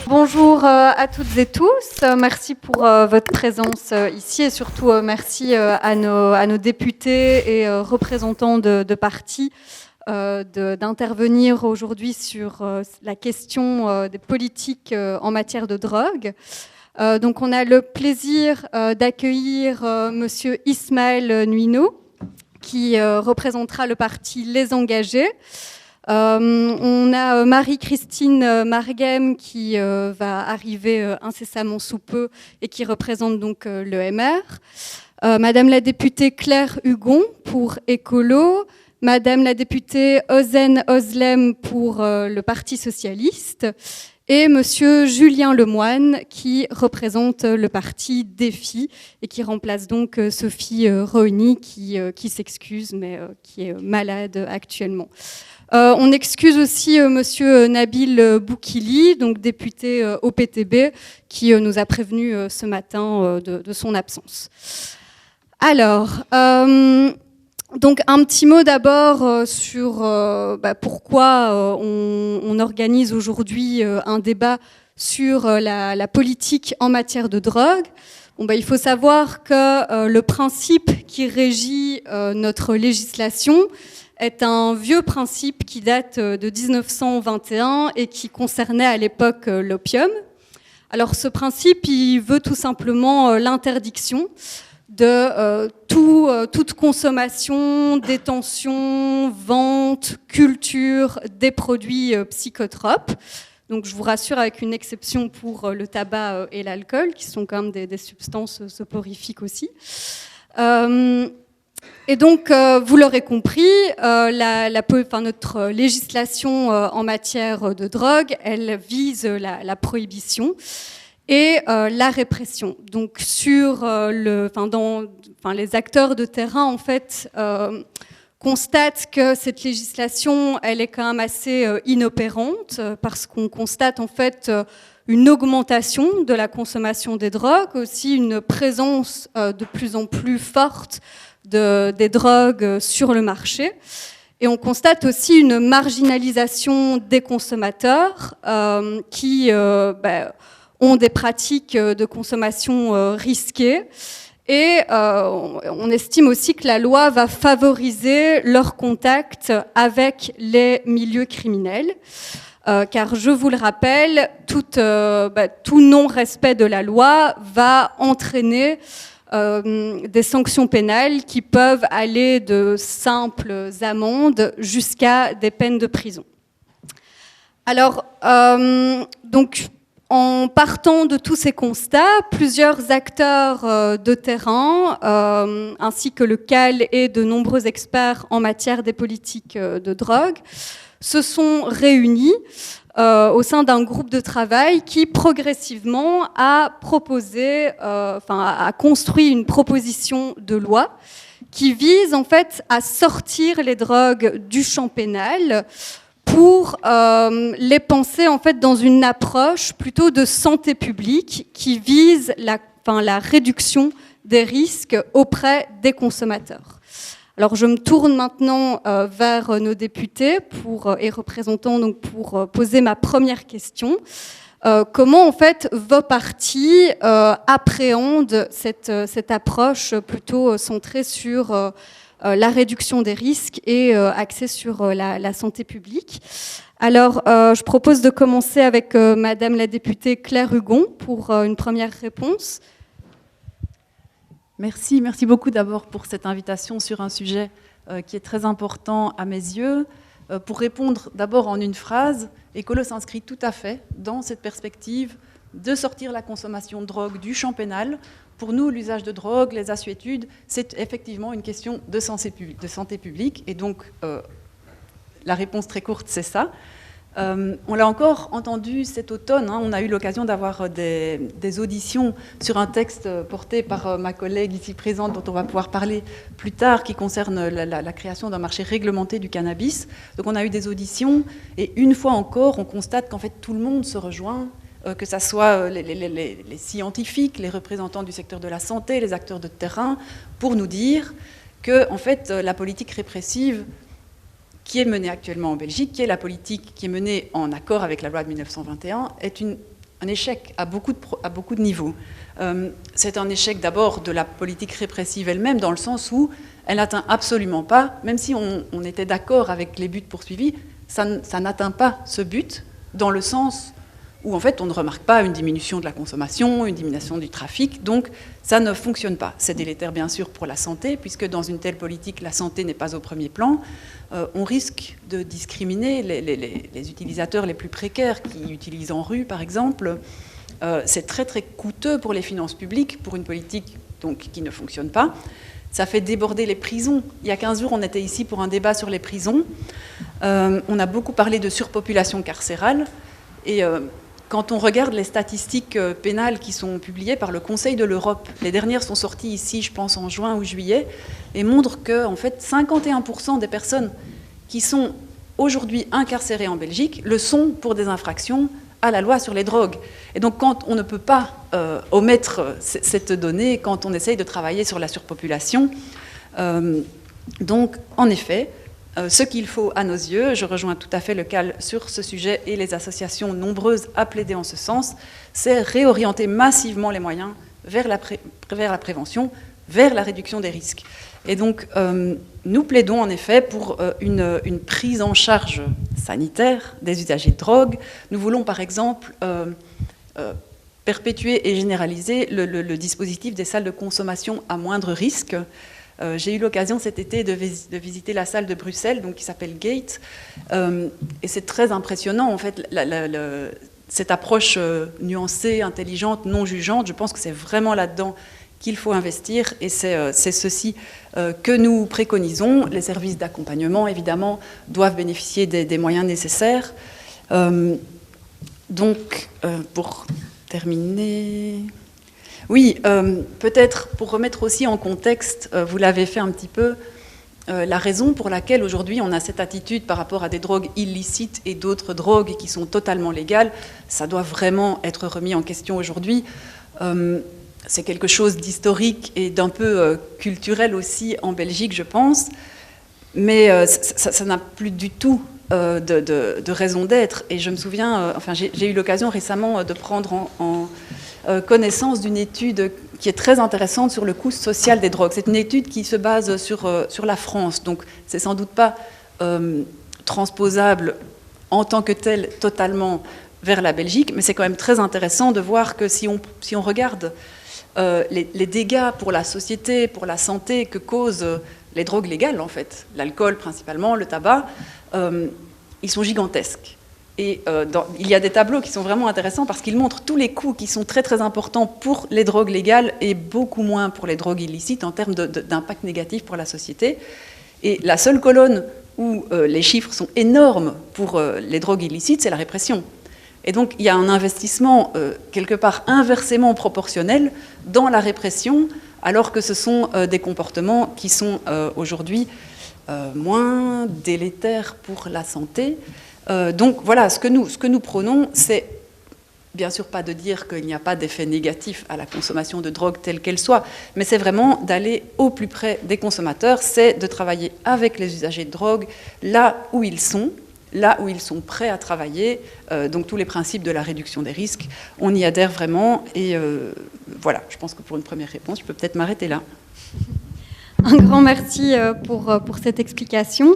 Bonjour à toutes et tous. Merci pour votre présence ici et surtout merci à nos députés et représentants de partis d'intervenir aujourd'hui sur la question des politiques en matière de drogue. Donc on a le plaisir d'accueillir monsieur Ismaël Nuino qui représentera le parti Les Engagés. On a Marie-Christine Marguem qui va arriver incessamment sous peu et qui représente donc le MR. Madame la députée Claire Hugon pour Écolo. Madame la députée Ozen Özlem pour le Parti Socialiste. Et monsieur Julien Lemoine qui représente le parti Défi et qui remplace donc Sophie Rohny qui s'excuse mais qui est malade actuellement. On excuse aussi monsieur Nabil Boukili, donc député au PTB, qui nous a prévenu ce matin de son absence. Alors, donc un petit mot d'abord sur pourquoi on organise aujourd'hui un débat sur la politique en matière de drogue. Il faut savoir que le principe qui régit notre législation est un vieux principe qui date de 1921 et qui concernait à l'époque l'opium. Alors ce principe, il veut tout simplement l'interdiction de toute consommation, détention, vente, culture des produits psychotropes. Donc je vous rassure, avec une exception pour le tabac et l'alcool, qui sont quand même des substances soporifiques aussi. Et donc, vous l'aurez compris, notre législation en matière de drogue, elle vise la prohibition et la répression. Donc, les acteurs de terrain, en fait, constatent que cette législation, elle est quand même assez inopérante parce qu'on constate en fait une augmentation de la consommation des drogues, aussi une présence de plus en plus forte des drogues sur le marché. Et on constate aussi une marginalisation des consommateurs qui ont des pratiques de consommation risquées. Et on estime aussi que la loi va favoriser leur contact avec les milieux criminels. Car je vous le rappelle, tout non-respect de la loi va entraîner des sanctions pénales qui peuvent aller de simples amendes jusqu'à des peines de prison. Alors, donc, en partant de tous ces constats, plusieurs acteurs de terrain, ainsi que le CAL et de nombreux experts en matière des politiques de drogue, se sont réunis au sein d'un groupe de travail qui progressivement a construit une proposition de loi qui vise en fait à sortir les drogues du champ pénal pour les penser en fait dans une approche plutôt de santé publique qui vise la réduction des risques auprès des consommateurs. Alors je me tourne maintenant vers nos députés et représentants donc pour poser ma première question. Comment en fait vos partis appréhendent cette approche plutôt centrée sur la réduction des risques et axée sur la santé publique? Alors je propose de commencer avec Madame la députée Claire Hugon pour une première réponse. Merci beaucoup d'abord pour cette invitation sur un sujet qui est très important à mes yeux. Pour répondre d'abord en une phrase, Écolo s'inscrit tout à fait dans cette perspective de sortir la consommation de drogue du champ pénal. Pour nous, l'usage de drogue, les assuétudes, c'est effectivement une question de santé publique. Et donc, la réponse très courte, c'est ça. On l'a encore entendu cet automne, on a eu l'occasion d'avoir des auditions sur un texte porté par ma collègue ici présente, dont on va pouvoir parler plus tard, qui concerne la création d'un marché réglementé du cannabis. Donc on a eu des auditions, et une fois encore, on constate qu'en fait tout le monde se rejoint, que ce soit les scientifiques, les représentants du secteur de la santé, les acteurs de terrain, pour nous dire que en fait, la politique répressive qui est menée actuellement en Belgique, qui est la politique qui est menée en accord avec la loi de 1921, est une échec à beaucoup de niveaux. C'est un échec d'abord de la politique répressive elle-même, dans le sens où elle n'atteint absolument pas, même si on était d'accord avec les buts poursuivis, ça n'atteint pas ce but, dans le sens où en fait on ne remarque pas une diminution de la consommation, une diminution du trafic, donc ça ne fonctionne pas. C'est délétère bien sûr pour la santé, puisque dans une telle politique, la santé n'est pas au premier plan. On risque de discriminer les utilisateurs les plus précaires qui utilisent en rue, par exemple. C'est très très coûteux pour les finances publiques, pour une politique donc, qui ne fonctionne pas. Ça fait déborder les prisons. Il y a 15 jours, on était ici pour un débat sur les prisons. On a beaucoup parlé de surpopulation carcérale. Et quand on regarde les statistiques pénales qui sont publiées par le Conseil de l'Europe, les dernières sont sorties ici, je pense, en juin ou juillet, et montrent que en fait, 51% des personnes qui sont aujourd'hui incarcérées en Belgique le sont pour des infractions à la loi sur les drogues. Et donc, quand on ne peut pas omettre cette donnée, quand on essaye de travailler sur la surpopulation, donc, en effet, ce qu'il faut, à nos yeux, je rejoins tout à fait le CAL sur ce sujet et les associations nombreuses à plaider en ce sens, c'est réorienter massivement les moyens vers la prévention, vers la réduction des risques. Et donc, nous plaidons en effet pour une prise en charge sanitaire des usagers de drogue. Nous voulons par exemple perpétuer et généraliser le dispositif des salles de consommation à moindre risque. J'ai eu l'occasion cet été de visiter la salle de Bruxelles, donc, qui s'appelle Gate, et c'est très impressionnant en fait, cette approche nuancée, intelligente, non jugeante. Je pense que c'est vraiment là-dedans qu'il faut investir, et c'est ceci que nous préconisons. Les services d'accompagnement, évidemment, doivent bénéficier des moyens nécessaires. Donc, pour terminer... Oui, peut-être pour remettre aussi en contexte, vous l'avez fait un petit peu, la raison pour laquelle aujourd'hui on a cette attitude par rapport à des drogues illicites et d'autres drogues qui sont totalement légales, ça doit vraiment être remis en question aujourd'hui. C'est quelque chose d'historique et d'un peu culturel aussi en Belgique, je pense, mais ça n'a plus du tout de raison d'être. Et je me souviens, enfin j'ai eu l'occasion récemment de prendre en connaissance d'une étude qui est très intéressante sur le coût social des drogues. C'est une étude qui se base sur la France, donc c'est sans doute pas transposable en tant que tel totalement vers la Belgique, mais c'est quand même très intéressant de voir que si on regarde les dégâts pour la société, pour la santé que causent les drogues légales, en fait, l'alcool principalement, le tabac, ils sont gigantesques. Et il y a des tableaux qui sont vraiment intéressants parce qu'ils montrent tous les coûts qui sont très très importants pour les drogues légales et beaucoup moins pour les drogues illicites en termes d'impact négatif pour la société. Et la seule colonne où les chiffres sont énormes pour les drogues illicites, c'est la répression. Et donc il y a un investissement quelque part inversement proportionnel dans la répression, alors que ce sont des comportements qui sont aujourd'hui moins délétères pour la santé. Donc voilà, ce que nous prônons, c'est bien sûr pas de dire qu'il n'y a pas d'effet négatif à la consommation de drogue telle qu'elle soit, mais c'est vraiment d'aller au plus près des consommateurs, c'est de travailler avec les usagers de drogue là où ils sont prêts à travailler. Donc tous les principes de la réduction des risques, on y adhère vraiment. Et voilà, je pense que pour une première réponse, je peux peut-être m'arrêter là. Un grand merci pour cette explication.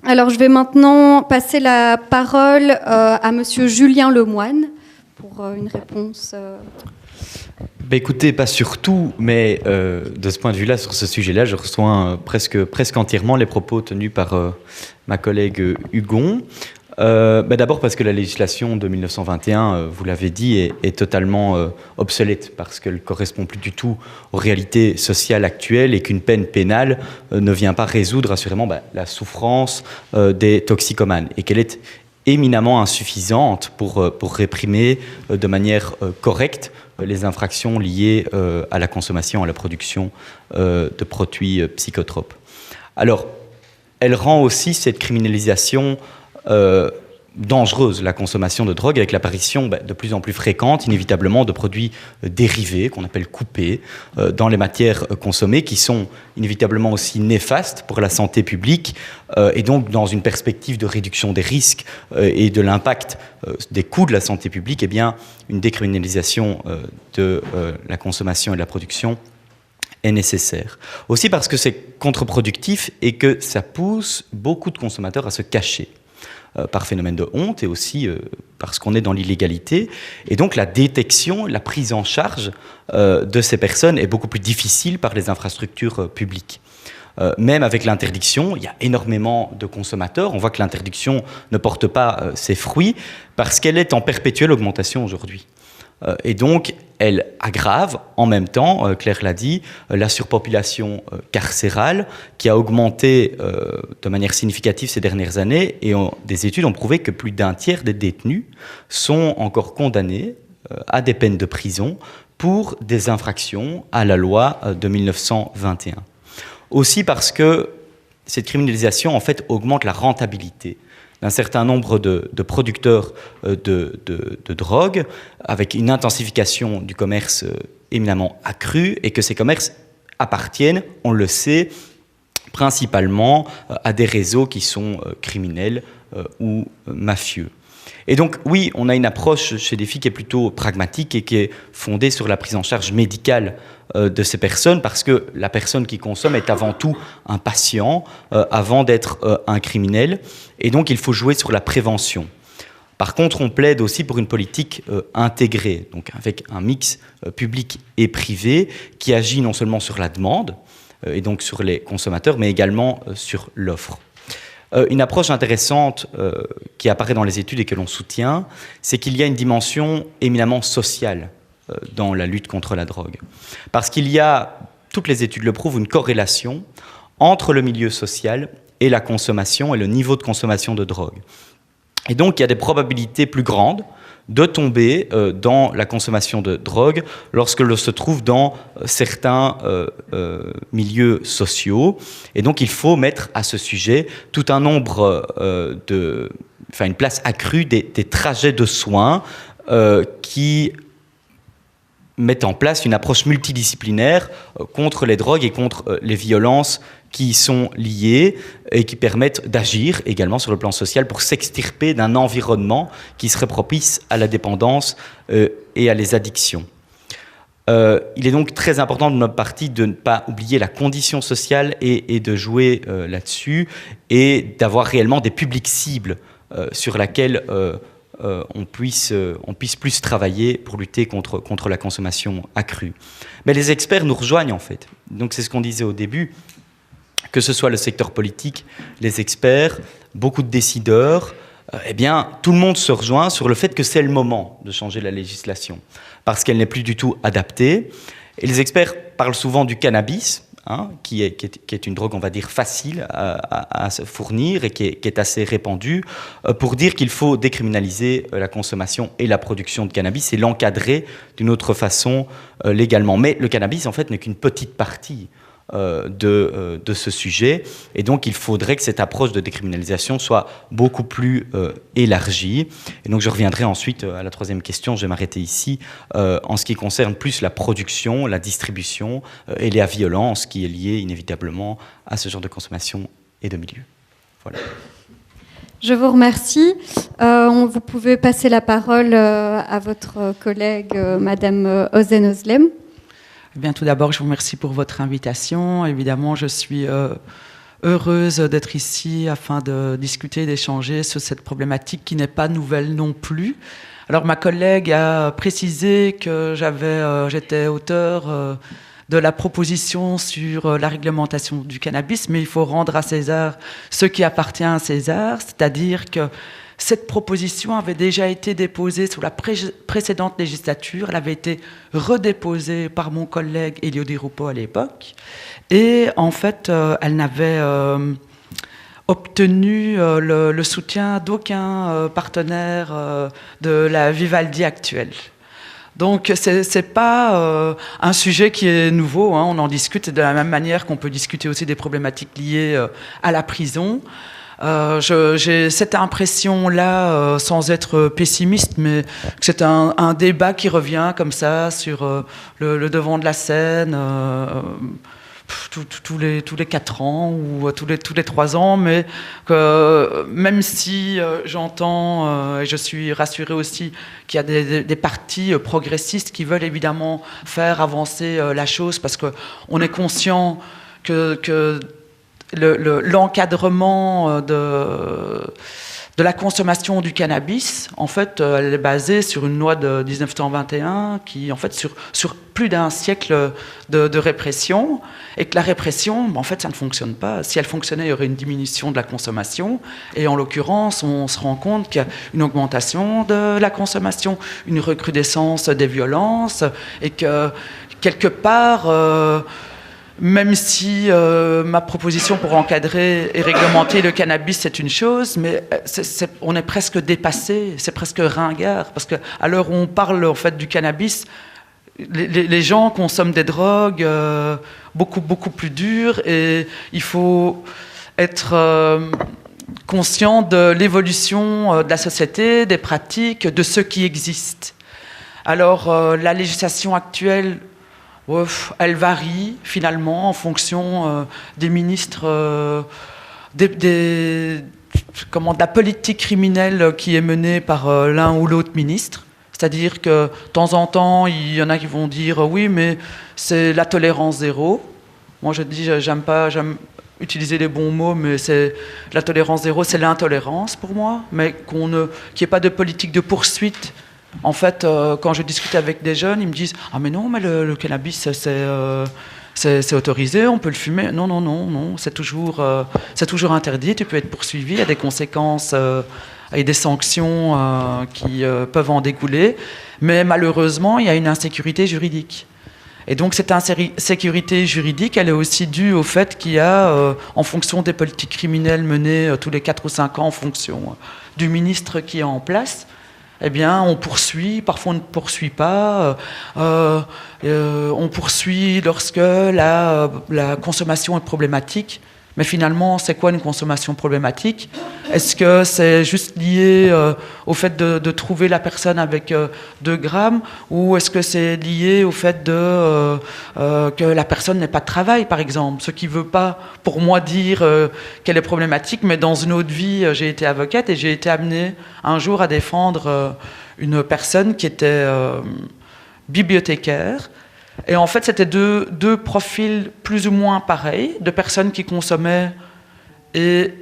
Alors, je vais maintenant passer la parole à Monsieur Julien Lemoine pour une réponse. Écoutez, pas sur tout, mais de ce point de vue-là, sur ce sujet-là, je reçois presque entièrement les propos tenus par ma collègue Hugon. D'abord parce que la législation de 1921, vous l'avez dit, est totalement obsolète parce qu'elle ne correspond plus du tout aux réalités sociales actuelles et qu'une peine pénale ne vient pas résoudre assurément la souffrance des toxicomanes et qu'elle est éminemment insuffisante pour réprimer de manière correcte les infractions liées à la consommation, à la production de produits psychotropes. Alors, elle rend aussi cette criminalisation dangereuse, la consommation de drogue, avec l'apparition de plus en plus fréquente, inévitablement, de produits dérivés, qu'on appelle coupés, dans les matières consommées, qui sont inévitablement aussi néfastes pour la santé publique, et donc dans une perspective de réduction des risques et de l'impact des coûts de la santé publique, eh bien, une décriminalisation de la consommation et de la production est nécessaire. Aussi parce que c'est contre-productif et que ça pousse beaucoup de consommateurs à se cacher par phénomène de honte et aussi parce qu'on est dans l'illégalité. Et donc la détection, la prise en charge de ces personnes est beaucoup plus difficile par les infrastructures publiques. Même avec l'interdiction, il y a énormément de consommateurs. On voit que l'interdiction ne porte pas ses fruits parce qu'elle est en perpétuelle augmentation aujourd'hui. Et donc, elle aggrave en même temps, Claire l'a dit, la surpopulation carcérale qui a augmenté de manière significative ces dernières années. Et des études ont prouvé que plus d'un tiers des détenus sont encore condamnés à des peines de prison pour des infractions à la loi de 1921. Aussi parce que cette criminalisation, en fait, augmente la rentabilité d'un certain nombre de producteurs de drogue, avec une intensification du commerce éminemment accrue, et que ces commerces appartiennent, on le sait, principalement à des réseaux qui sont criminels ou mafieux. Et donc, oui, on a une approche chez les filles qui est plutôt pragmatique et qui est fondée sur la prise en charge médicale de ces personnes, parce que la personne qui consomme est avant tout un patient avant d'être un criminel, et donc il faut jouer sur la prévention. Par contre, on plaide aussi pour une politique intégrée, donc avec un mix public et privé qui agit non seulement sur la demande, et donc sur les consommateurs, mais également sur l'offre. Une approche intéressante qui apparaît dans les études et que l'on soutient, c'est qu'il y a une dimension éminemment sociale dans la lutte contre la drogue. Parce qu'il y a, toutes les études le prouvent, une corrélation entre le milieu social et la consommation et le niveau de consommation de drogue. Et donc, il y a des probabilités plus grandes de tomber dans la consommation de drogue lorsque l'on se trouve dans certains milieux sociaux. Et donc, il faut mettre à ce sujet tout un nombre une place accrue des trajets de soins qui mettent en place une approche multidisciplinaire contre les drogues et contre les violences qui y sont liées et qui permettent d'agir également sur le plan social pour s'extirper d'un environnement qui serait propice à la dépendance et à les addictions. Il est donc très important de notre partie de ne pas oublier la condition sociale et de jouer là-dessus et d'avoir réellement des publics cibles sur lesquels on puisse plus travailler pour lutter contre la consommation accrue. Mais les experts nous rejoignent en fait. Donc c'est ce qu'on disait au début, que ce soit le secteur politique, les experts, beaucoup de décideurs, eh bien tout le monde se rejoint sur le fait que c'est le moment de changer la législation, parce qu'elle n'est plus du tout adaptée. Et les experts parlent souvent du cannabis, qui est une drogue, on va dire, facile à se fournir et qui est assez répandue, pour dire qu'il faut décriminaliser la consommation et la production de cannabis et l'encadrer d'une autre façon légalement. Mais le cannabis, en fait, n'est qu'une petite partie de ce sujet, et donc il faudrait que cette approche de décriminalisation soit beaucoup plus élargie. Et donc je reviendrai ensuite à la troisième question, je vais m'arrêter ici, en ce qui concerne plus la production, la distribution et la violence qui est liée inévitablement à ce genre de consommation et de milieu. Voilà. Je vous remercie. Vous pouvez passer la parole à votre collègue, Madame Ozen Özlem. Eh bien, tout d'abord, je vous remercie pour votre invitation. Évidemment, je suis heureuse d'être ici afin de discuter, d'échanger sur cette problématique qui n'est pas nouvelle non plus. Alors, ma collègue a précisé que j'étais auteur de la proposition sur la réglementation du cannabis, mais il faut rendre à César ce qui appartient à César, c'est-à-dire que cette proposition avait déjà été déposée sous la précédente législature. Elle avait été redéposée par mon collègue Elio Di Rupo à l'époque. Et en fait, elle n'avait obtenu le soutien d'aucun partenaire de la Vivaldi actuelle. Donc, c'est pas un sujet qui est nouveau. On en discute de la même manière qu'on peut discuter aussi des problématiques liées à la prison. J'ai cette impression-là, sans être pessimiste, mais que c'est un débat qui revient comme ça sur le devant de la scène tous les 4 ans ou tous les 3 ans, mais que même si j'entends et je suis rassurée aussi qu'il y a des partis progressistes qui veulent évidemment faire avancer la chose, parce qu'on est conscient que l'encadrement de la consommation du cannabis, en fait, elle est basée sur une loi de 1921 qui, en fait, sur plus d'1 siècle de répression, et que la répression, en fait, ça ne fonctionne pas. Si elle fonctionnait, il y aurait une diminution de la consommation, et en l'occurrence, on se rend compte qu'il y a une augmentation de la consommation, une recrudescence des violences, et que, quelque part, même si ma proposition pour encadrer et réglementer le cannabis, c'est une chose, mais on est presque dépassé, c'est presque ringard, parce qu'à l'heure où on parle en fait du cannabis, les gens consomment des drogues beaucoup plus dures, et il faut être conscient de l'évolution de la société, des pratiques, de ce qui existe. Alors la législation actuelle, elle varie finalement en fonction des ministres, de la politique criminelle qui est menée par l'un ou l'autre ministre. C'est-à-dire que de temps en temps, il y en a qui vont dire oui, mais c'est la tolérance zéro. Moi, je dis, j'aime utiliser les bons mots, mais c'est la tolérance zéro, c'est l'intolérance pour moi, mais qu'il n'y ait pas de politique de poursuite. En fait, quand je discute avec des jeunes, ils me disent « Ah mais non, mais le cannabis, c'est autorisé, on peut le fumer. » Non, c'est toujours interdit, tu peux être poursuivi, il y a des conséquences et des sanctions qui peuvent en découler. Mais malheureusement, il y a une insécurité juridique. Et donc cette insécurité juridique, elle est aussi due au fait qu'il y a, en fonction des politiques criminelles menées tous les 4 ou 5 ans, en fonction du ministre qui est en place, eh bien, on poursuit, parfois on ne poursuit pas. On poursuit lorsque la consommation est problématique. Mais finalement, c'est quoi une consommation problématique? Est-ce que c'est juste lié au fait de trouver la personne avec 2 grammes, ou est-ce que c'est lié au fait que la personne n'ait pas de travail, par exemple? Ce qui ne veut pas, pour moi, dire qu'elle est problématique, mais dans une autre vie, j'ai été avocate et j'ai été amenée un jour à défendre une personne qui était bibliothécaire. Et en fait, c'était deux profils plus ou moins pareils, de personnes qui consommaient. Et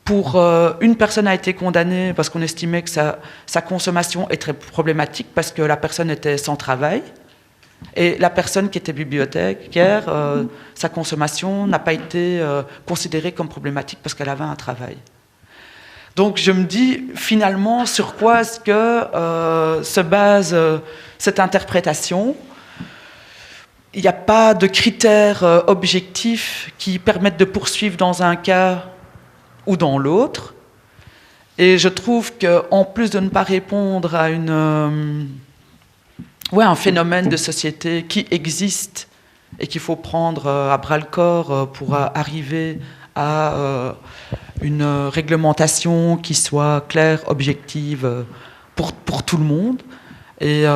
pour une personne a été condamnée parce qu'on estimait que sa consommation est très problématique parce que la personne était sans travail. Et la personne qui était bibliothécaire, sa consommation n'a pas été considérée comme problématique parce qu'elle avait un travail. Donc je me dis, finalement, sur quoi est-ce que se base cette interprétation ? Il n'y a pas de critères objectifs qui permettent de poursuivre dans un cas ou dans l'autre. Et je trouve qu'en plus de ne pas répondre à un phénomène de société qui existe et qu'il faut prendre à bras-le-corps pour arriver à une réglementation qui soit claire, objective pour tout le monde. Et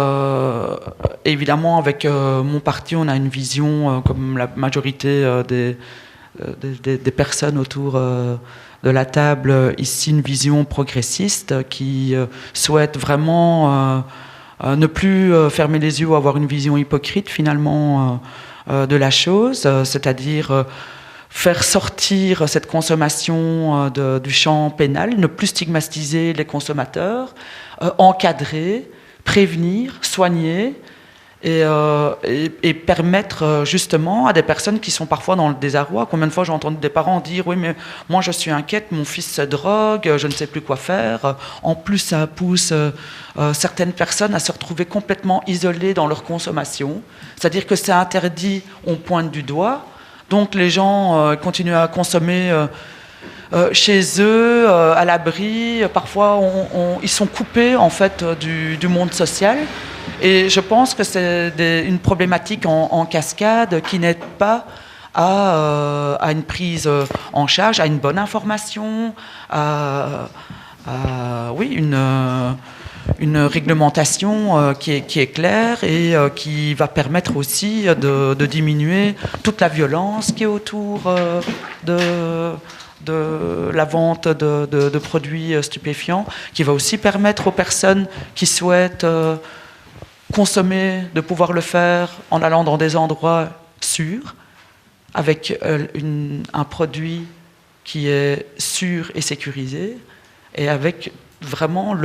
évidemment, avec mon parti, on a une vision, comme la majorité des personnes autour de la table ici, une vision progressiste qui souhaite vraiment ne plus fermer les yeux ou avoir une vision hypocrite finalement de la chose, c'est-à-dire faire sortir cette consommation du champ pénal, ne plus stigmatiser les consommateurs, encadrer, prévenir, soigner et permettre justement à des personnes qui sont parfois dans le désarroi. Combien de fois j'ai entendu des parents dire « Oui, mais moi je suis inquiète, mon fils se drogue, je ne sais plus quoi faire ». En plus, ça pousse certaines personnes à se retrouver complètement isolées dans leur consommation. C'est-à-dire que c'est interdit, on pointe du doigt. Donc les gens continuent à consommer chez eux, à l'abri. Parfois, ils sont coupés en fait du monde social. Et je pense que c'est une problématique en cascade qui n'aide pas à une prise en charge, à une bonne information, une réglementation qui est claire et qui va permettre aussi de diminuer toute la violence qui est autour de la vente de produits stupéfiants, qui va aussi permettre aux personnes qui souhaitent consommer de pouvoir le faire en allant dans des endroits sûrs, avec un produit qui est sûr et sécurisé, et avec vraiment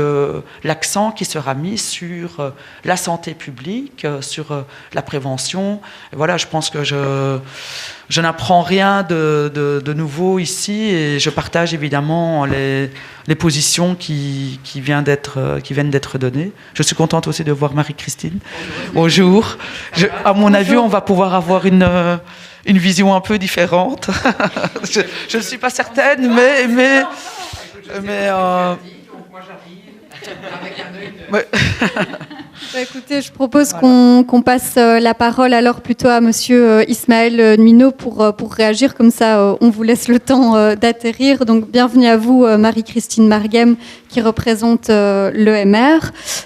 l'accent qui sera mis sur la santé publique, sur la prévention. Et voilà, je pense que je n'apprends rien de nouveau ici, et je partage évidemment les positions qui viennent d'être données. Je suis contente aussi de voir Marie-Christine. Bonjour. À mon avis, on va pouvoir avoir une vision un peu différente. Je ne suis pas certaine, mais moi j'arrive avec un œil de... ouais. Écoutez, je propose qu'on passe la parole alors plutôt à Monsieur Ismaël Nuino pour réagir, comme ça on vous laisse le temps d'atterrir. Donc bienvenue à vous Marie-Christine Marguem qui représente l'EMR.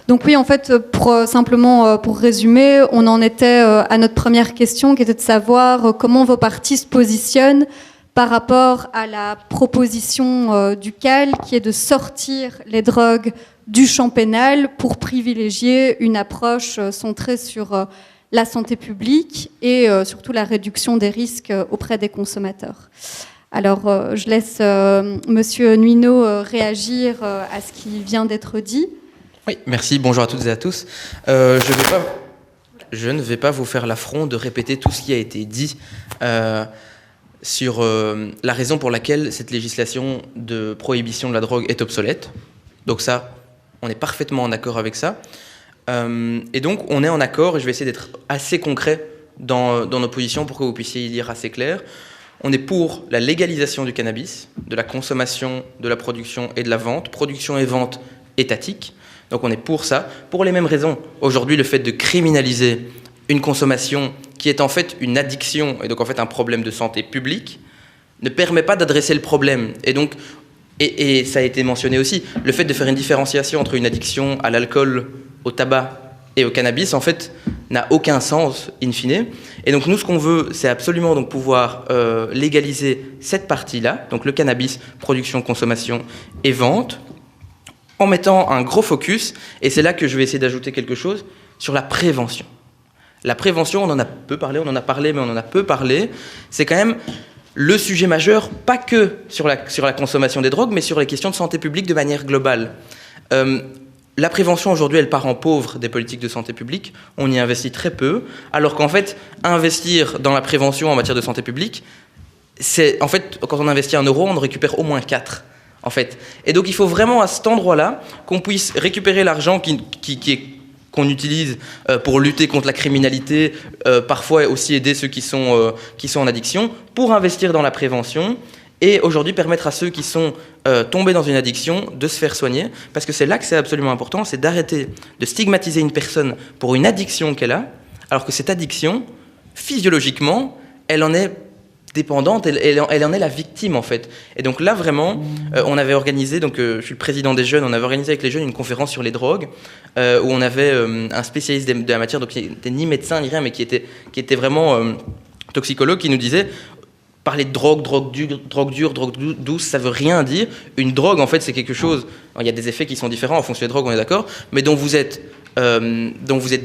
Donc oui, en fait, pour résumer, on en était à notre première question qui était de savoir comment vos partis se positionnent par rapport à la proposition du CAL qui est de sortir les drogues du champ pénal pour privilégier une approche centrée sur la santé publique et surtout la réduction des risques auprès des consommateurs. Alors, je laisse Monsieur Nuino réagir à ce qui vient d'être dit. Oui, merci. Bonjour à toutes et à tous. Je ne vais pas vous faire l'affront de répéter tout ce qui a été dit sur la raison pour laquelle cette législation de prohibition de la drogue est obsolète. Donc ça, on est parfaitement en accord avec ça. Et donc, on est en accord, et je vais essayer d'être assez concret dans nos positions pour que vous puissiez y lire assez clair. On est pour la légalisation du cannabis, de la consommation, de la production et de la vente, production et vente étatique. Donc on est pour ça, pour les mêmes raisons. Aujourd'hui, le fait de criminaliser une consommation qui est en fait une addiction, et donc en fait un problème de santé publique, ne permet pas d'adresser le problème. Et donc, et ça a été mentionné aussi, le fait de faire une différenciation entre une addiction à l'alcool, au tabac et au cannabis, en fait, n'a aucun sens, in fine. Et donc nous, ce qu'on veut, c'est absolument donc pouvoir légaliser cette partie-là, donc le cannabis, production, consommation et vente, en mettant un gros focus, et c'est là que je vais essayer d'ajouter quelque chose, sur la prévention. La prévention, on en a peu parlé, c'est quand même le sujet majeur, pas que sur la consommation des drogues, mais sur les questions de santé publique de manière globale. La prévention, aujourd'hui, elle part en pauvre des politiques de santé publique. On y investit très peu, alors qu'en fait, investir dans la prévention en matière de santé publique, c'est, en fait, quand on investit 1 euro, on en récupère au moins 4, en fait. Et donc, il faut vraiment, à cet endroit-là, qu'on puisse récupérer l'argent qu'on utilise pour lutter contre la criminalité, parfois aussi aider ceux qui sont en addiction, pour investir dans la prévention et aujourd'hui permettre à ceux qui sont tombés dans une addiction de se faire soigner, parce que c'est là que c'est absolument important, c'est d'arrêter de stigmatiser une personne pour une addiction qu'elle a, alors que cette addiction, physiologiquement, elle en est dépendante, elle en est la victime en fait. Et donc là vraiment, on avait organisé, donc je suis le président des jeunes, on avait organisé avec les jeunes une conférence sur les drogues, où on avait un spécialiste de la matière, donc qui n'était ni médecin ni rien, mais qui était vraiment toxicologue, qui nous disait parler de drogue dure, drogue douce, ça veut rien dire. Une drogue en fait c'est quelque chose, il y a des effets qui sont différents en fonction des drogues, on est d'accord, mais dont vous êtes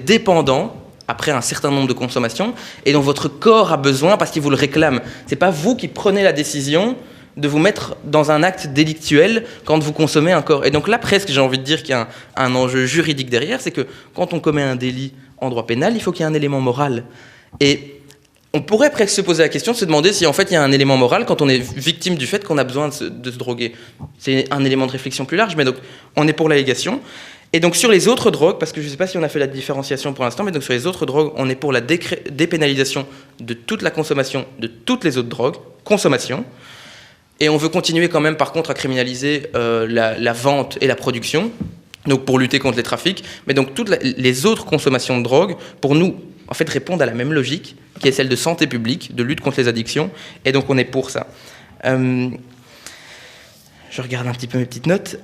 dépendant après un certain nombre de consommations, et dont votre corps a besoin parce qu'il vous le réclame. C'est pas vous qui prenez la décision de vous mettre dans un acte délictuel quand vous consommez un corps. Et donc là, presque, j'ai envie de dire qu'il y a un enjeu juridique derrière, c'est que quand on commet un délit en droit pénal, il faut qu'il y ait un élément moral. Et on pourrait presque se poser la question de se demander si en fait il y a un élément moral quand on est victime du fait qu'on a besoin de se droguer. C'est un élément de réflexion plus large, mais donc on est pour l'allégation. Et donc sur les autres drogues, parce que je ne sais pas si on a fait la différenciation pour l'instant, mais donc sur les autres drogues, on est pour la dépénalisation de toute la consommation de toutes les autres drogues, consommation. Et on veut continuer quand même par contre à criminaliser la vente et la production, donc pour lutter contre les trafics. Mais donc toutes les autres consommations de drogue, pour nous, en fait, répondent à la même logique, qui est celle de santé publique, de lutte contre les addictions, et donc on est pour ça. Je regarde un petit peu mes petites notes.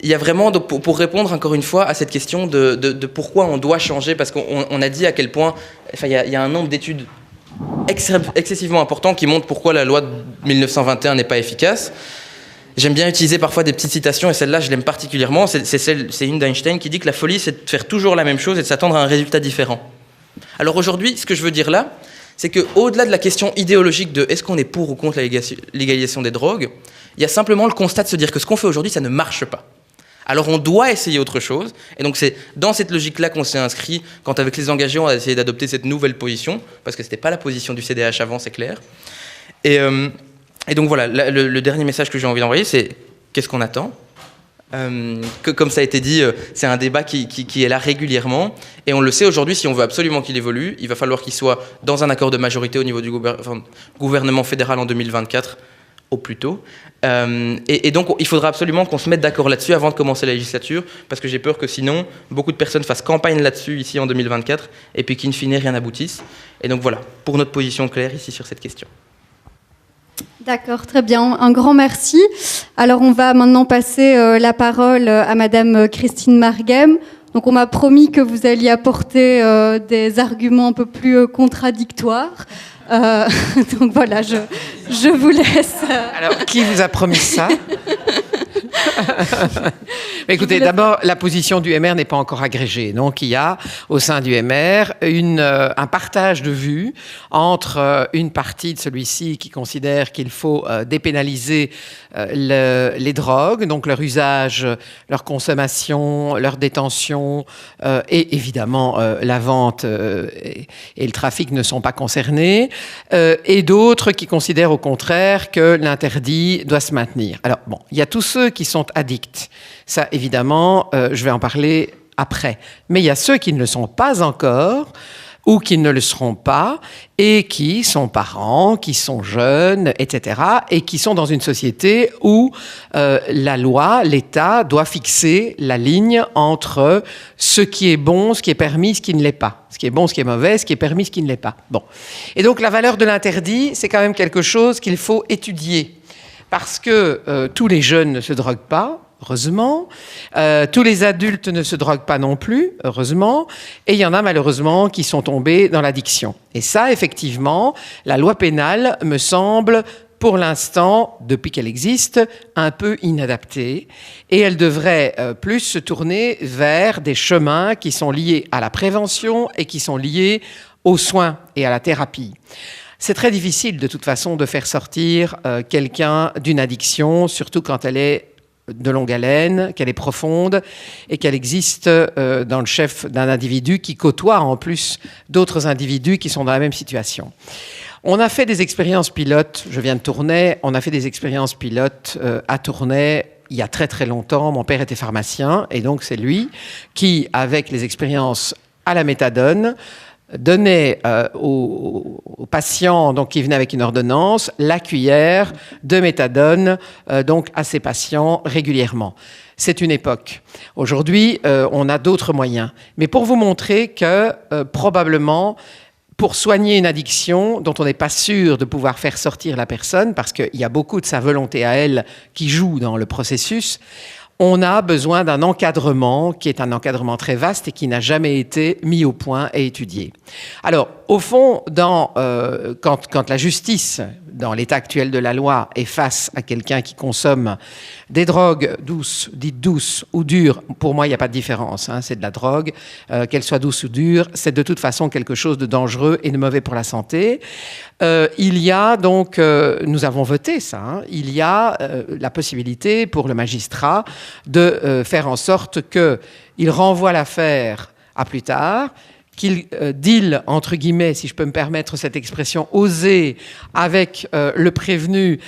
Il y a vraiment, donc pour répondre encore une fois à cette question de pourquoi on doit changer, parce qu'on a dit à quel point, il y a un nombre d'études excessivement important qui montrent pourquoi la loi de 1921 n'est pas efficace. J'aime bien utiliser parfois des petites citations, et celle-là, je l'aime particulièrement. C'est une d'Einstein qui dit que la folie, c'est de faire toujours la même chose et de s'attendre à un résultat différent. Alors aujourd'hui, ce que je veux dire là, c'est qu'au-delà de la question idéologique de est-ce qu'on est pour ou contre la légalisation des drogues, il y a simplement le constat de se dire que ce qu'on fait aujourd'hui, ça ne marche pas. Alors on doit essayer autre chose, et donc c'est dans cette logique-là qu'on s'est inscrit quand avec les engagés on a essayé d'adopter cette nouvelle position, parce que ce n'était pas la position du CDH avant, c'est clair. Et donc voilà, le dernier message que j'ai envie d'envoyer, c'est qu'est-ce qu'on attend ? Comme ça a été dit, c'est un débat qui est là régulièrement, et on le sait aujourd'hui, si on veut absolument qu'il évolue, il va falloir qu'il soit dans un accord de majorité au niveau du gouvernement fédéral en 2024, au plus tôt. Et donc, il faudra absolument qu'on se mette d'accord là-dessus avant de commencer la législature, parce que j'ai peur que sinon, beaucoup de personnes fassent campagne là-dessus ici en 2024, et puis qu'in fine, rien n'aboutisse. Et donc voilà, pour notre position claire ici sur cette question. D'accord, très bien. Un grand merci. Alors, on va maintenant passer la parole à Madame Christine Marguem. Donc, on m'a promis que vous alliez apporter des arguments un peu plus contradictoires. Donc voilà, je vous laisse. Alors, qui vous a promis ça ? Écoutez, d'abord, la position du MR n'est pas encore agrégée. Donc, il y a au sein du MR un partage de vues entre une partie de celui-ci qui considère qu'il faut dépénaliser les drogues, donc leur usage, leur consommation, leur détention et évidemment la vente et le trafic ne sont pas concernés, et d'autres qui considèrent au contraire que l'interdit doit se maintenir. Alors bon, il y a tous ceux qui sont addicts. Ça, évidemment, je vais en parler après. Mais il y a ceux qui ne le sont pas encore ou qui ne le seront pas et qui sont parents, qui sont jeunes, etc. et qui sont dans une société où la loi, l'État doit fixer la ligne entre ce qui est bon, ce qui est permis, ce qui ne l'est pas. Ce qui est bon, ce qui est mauvais, ce qui est permis, ce qui ne l'est pas. Bon. Et donc la valeur de l'interdit, c'est quand même quelque chose qu'il faut étudier. Parce que tous les jeunes ne se droguent pas, heureusement. Tous les adultes ne se droguent pas non plus, heureusement. Et il y en a malheureusement qui sont tombés dans l'addiction. Et ça, effectivement, la loi pénale me semble, pour l'instant, depuis qu'elle existe, un peu inadaptée. Et elle devrait plus se tourner vers des chemins qui sont liés à la prévention et qui sont liés aux soins et à la thérapie. C'est très difficile, de toute façon, de faire sortir quelqu'un d'une addiction, surtout quand elle est de longue haleine, qu'elle est profonde et qu'elle existe dans le chef d'un individu qui côtoie en plus d'autres individus qui sont dans la même situation. On a fait des expériences pilotes, je viens de Tournai, on a fait des expériences pilotes à Tournai il y a très très longtemps. Mon père était pharmacien et donc c'est lui qui, avec les expériences à la méthadone, donnait aux patients donc, qui venaient avec une ordonnance la cuillère de méthadone donc, à ces patients régulièrement. C'est une époque. Aujourd'hui, on a d'autres moyens. Mais pour vous montrer que probablement, pour soigner une addiction dont on n'est pas sûr de pouvoir faire sortir la personne, parce qu'il y a beaucoup de sa volonté à elle qui joue dans le processus, on a besoin d'un encadrement qui est un encadrement très vaste et qui n'a jamais été mis au point et étudié. Alors, au fond, quand la justice, dans l'état actuel de la loi, est face à quelqu'un qui consomme des drogues douces, dites douces ou dures, pour moi, il n'y a pas de différence, hein, c'est de la drogue, qu'elle soit douce ou dure, c'est de toute façon quelque chose de dangereux et de mauvais pour la santé. Il y a donc, nous avons voté ça, hein, il y a la possibilité pour le magistrat de faire en sorte qu'il renvoie l'affaire à plus tard, qu'il deal, entre guillemets, si je peux me permettre cette expression, osée avec le prévenu,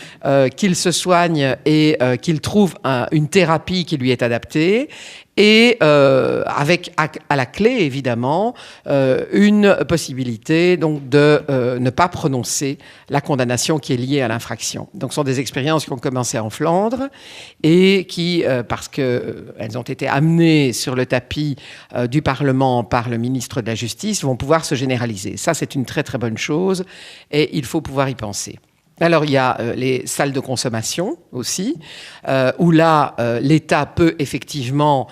qu'il se soigne et qu'il trouve une thérapie qui lui est adaptée. et avec à la clé, évidemment, une possibilité donc, de ne pas prononcer la condamnation qui est liée à l'infraction. Donc ce sont des expériences qui ont commencé en Flandre et qui, parce qu'elles ont été amenées sur le tapis du Parlement par le ministre de la Justice, vont pouvoir se généraliser. Ça, c'est une très très bonne chose et il faut pouvoir y penser. Alors, il y a les salles de consommation aussi, où là, l'État peut effectivement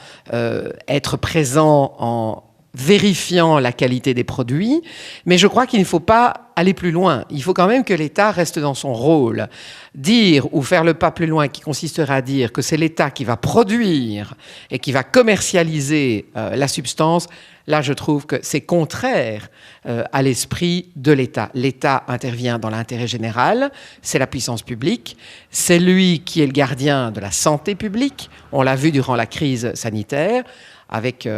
être présent en vérifiant la qualité des produits, mais je crois qu'il ne faut pas aller plus loin. Il faut quand même que l'État reste dans son rôle. Dire ou faire le pas plus loin qui consisterait à dire que c'est l'État qui va produire et qui va commercialiser la substance, là, je trouve que c'est contraire à l'esprit de l'État. L'État intervient dans l'intérêt général, c'est la puissance publique, c'est lui qui est le gardien de la santé publique. On l'a vu durant la crise sanitaire, avec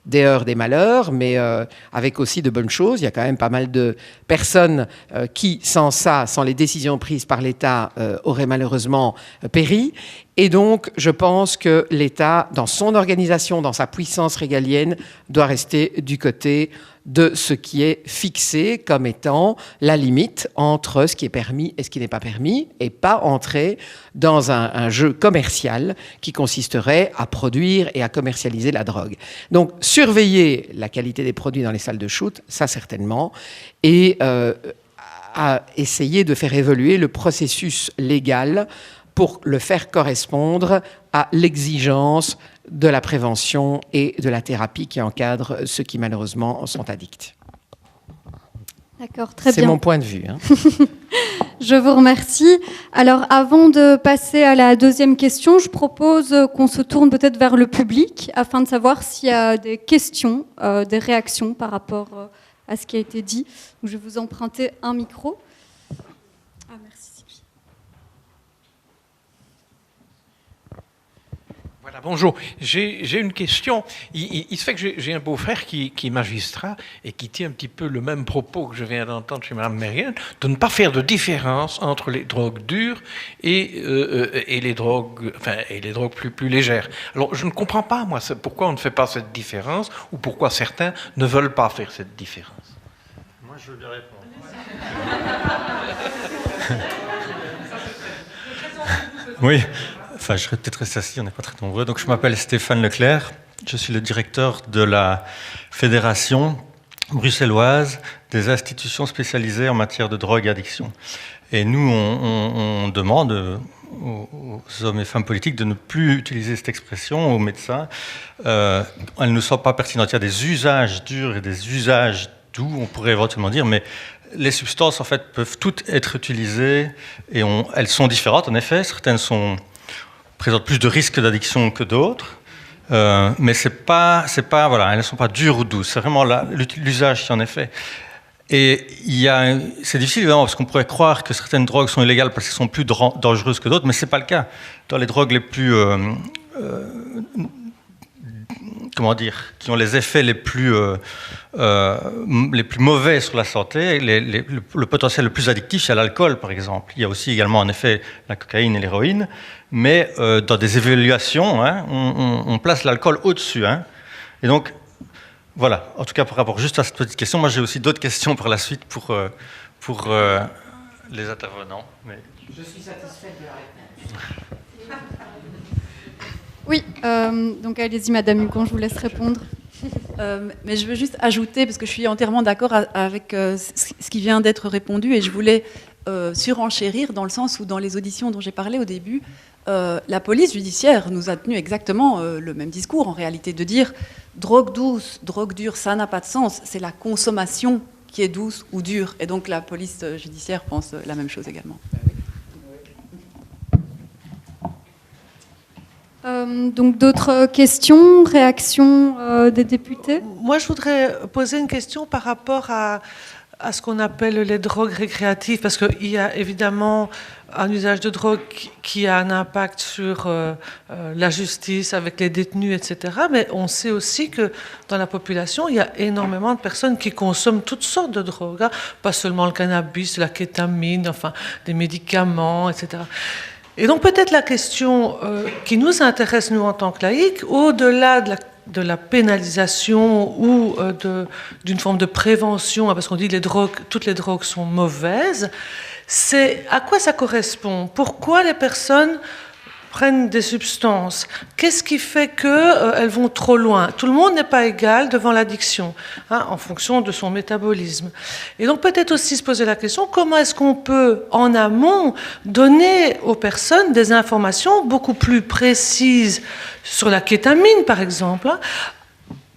des heurts, des malheurs, mais avec aussi de bonnes choses. Il y a quand même pas mal de personnes qui, sans ça, sans les décisions prises par l'État, auraient malheureusement péri. Et donc, je pense que l'État, dans son organisation, dans sa puissance régalienne, doit rester du côté de ce qui est fixé comme étant la limite entre ce qui est permis et ce qui n'est pas permis, et pas entrer dans un jeu commercial qui consisterait à produire et à commercialiser la drogue. Donc, surveiller la qualité des produits dans les salles de shoot, ça certainement, et à essayer de faire évoluer le processus légal pour le faire correspondre à l'exigence de la prévention et de la thérapie qui encadrent ceux qui malheureusement sont addicts. D'accord, très bien. C'est mon point de vue. Hein. Je vous remercie. Alors, avant de passer à la deuxième question, je propose qu'on se tourne peut-être vers le public afin de savoir s'il y a des questions, des réactions par rapport à ce qui a été dit. Donc, je vais vous emprunter un micro. Ah, merci. Voilà, bonjour. J'ai une question. Il se fait que j'ai un beau-frère qui est magistrat et qui tient un petit peu le même propos que je viens d'entendre chez Mme Mérienne, de ne pas faire de différence entre les drogues dures et les drogues, plus légères. Alors, je ne comprends pas, moi, pourquoi on ne fait pas cette différence ou pourquoi certains ne veulent pas faire cette différence. Moi, je veux bien répondre. Oui. Enfin, je serais peut-être resté assis, on n'est pas très nombreux. Donc, je m'appelle Stéphane Leclerc. Je suis le directeur de la Fédération bruxelloise des institutions spécialisées en matière de drogue et addiction. Et nous, on demande aux hommes et femmes politiques de ne plus utiliser cette expression, aux médecins. Elle ne nous semble pas pertinente. Il y a des usages durs et des usages doux, on pourrait éventuellement dire, mais les substances, en fait, peuvent toutes être utilisées et elles sont différentes, en effet. Certaines présentent plus de risques d'addiction que d'autres, mais voilà, elles ne sont pas dures ou douces. C'est vraiment l'usage qui en est fait. Et c'est difficile évidemment parce qu'on pourrait croire que certaines drogues sont illégales parce qu'elles sont plus dangereuses que d'autres, mais c'est pas le cas. Dans les drogues les plus qui ont les effets les plus mauvais sur la santé, le potentiel le plus addictif, c'est l'alcool, par exemple. Il y a aussi également, en effet, la cocaïne et l'héroïne, mais dans des évaluations, hein, on place l'alcool au-dessus. Hein. Et donc, voilà, en tout cas, par rapport juste à cette petite question, moi j'ai aussi d'autres questions par la suite pour les intervenants. Mais... Je suis satisfaite de la réponse. Oui, donc allez-y, Madame Hugon, je vous laisse répondre. Mais je veux juste ajouter, parce que je suis entièrement d'accord avec ce qui vient d'être répondu, et je voulais surenchérir dans le sens où, dans les auditions dont j'ai parlé au début, la police judiciaire nous a tenu exactement le même discours, en réalité, de dire drogue douce, drogue dure, ça n'a pas de sens, c'est la consommation qui est douce ou dure. Et donc la police judiciaire pense la même chose également. Donc d'autres questions, réactions des députés ? Moi, je voudrais poser une question par rapport à ce qu'on appelle les drogues récréatives, parce qu'il y a évidemment un usage de drogue qui a un impact sur la justice avec les détenus, etc. Mais on sait aussi que dans la population, il y a énormément de personnes qui consomment toutes sortes de drogues, hein, pas seulement le cannabis, la kétamine, enfin des médicaments, etc. Et donc peut-être la question qui nous intéresse, nous, en tant que laïcs, au-delà de la pénalisation ou d'une forme de prévention, parce qu'on dit que toutes les drogues sont mauvaises, c'est à quoi ça correspond? Pourquoi les personnes prennent des substances? Qu'est-ce qui fait qu'elles vont trop loin? Tout le monde n'est pas égal devant l'addiction, en fonction de son métabolisme. Et donc peut-être aussi se poser la question, comment est-ce qu'on peut, en amont, donner aux personnes des informations beaucoup plus précises sur la kétamine, par exemple,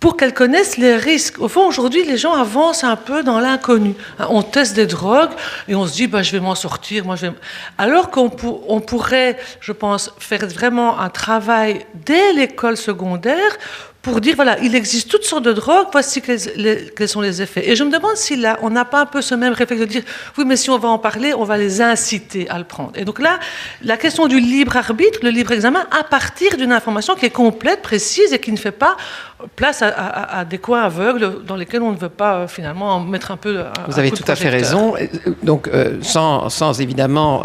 pour qu'elles connaissent les risques. Au fond, aujourd'hui, les gens avancent un peu dans l'inconnu. On teste des drogues et on se dit, je vais m'en sortir. Alors qu'on pourrait, je pense, faire vraiment un travail dès l'école secondaire pour dire, voilà, il existe toutes sortes de drogues, voici quels sont les effets. Et je me demande si là, on n'a pas un peu ce même réflexe de dire, oui, mais si on va en parler, on va les inciter à le prendre. Et donc là, la question du libre arbitre, le libre examen, à partir d'une information qui est complète, précise et qui ne fait pas place à des coins aveugles dans lesquels on ne veut pas finalement mettre un peu. Vous avez tout à fait raison. Donc, sans évidemment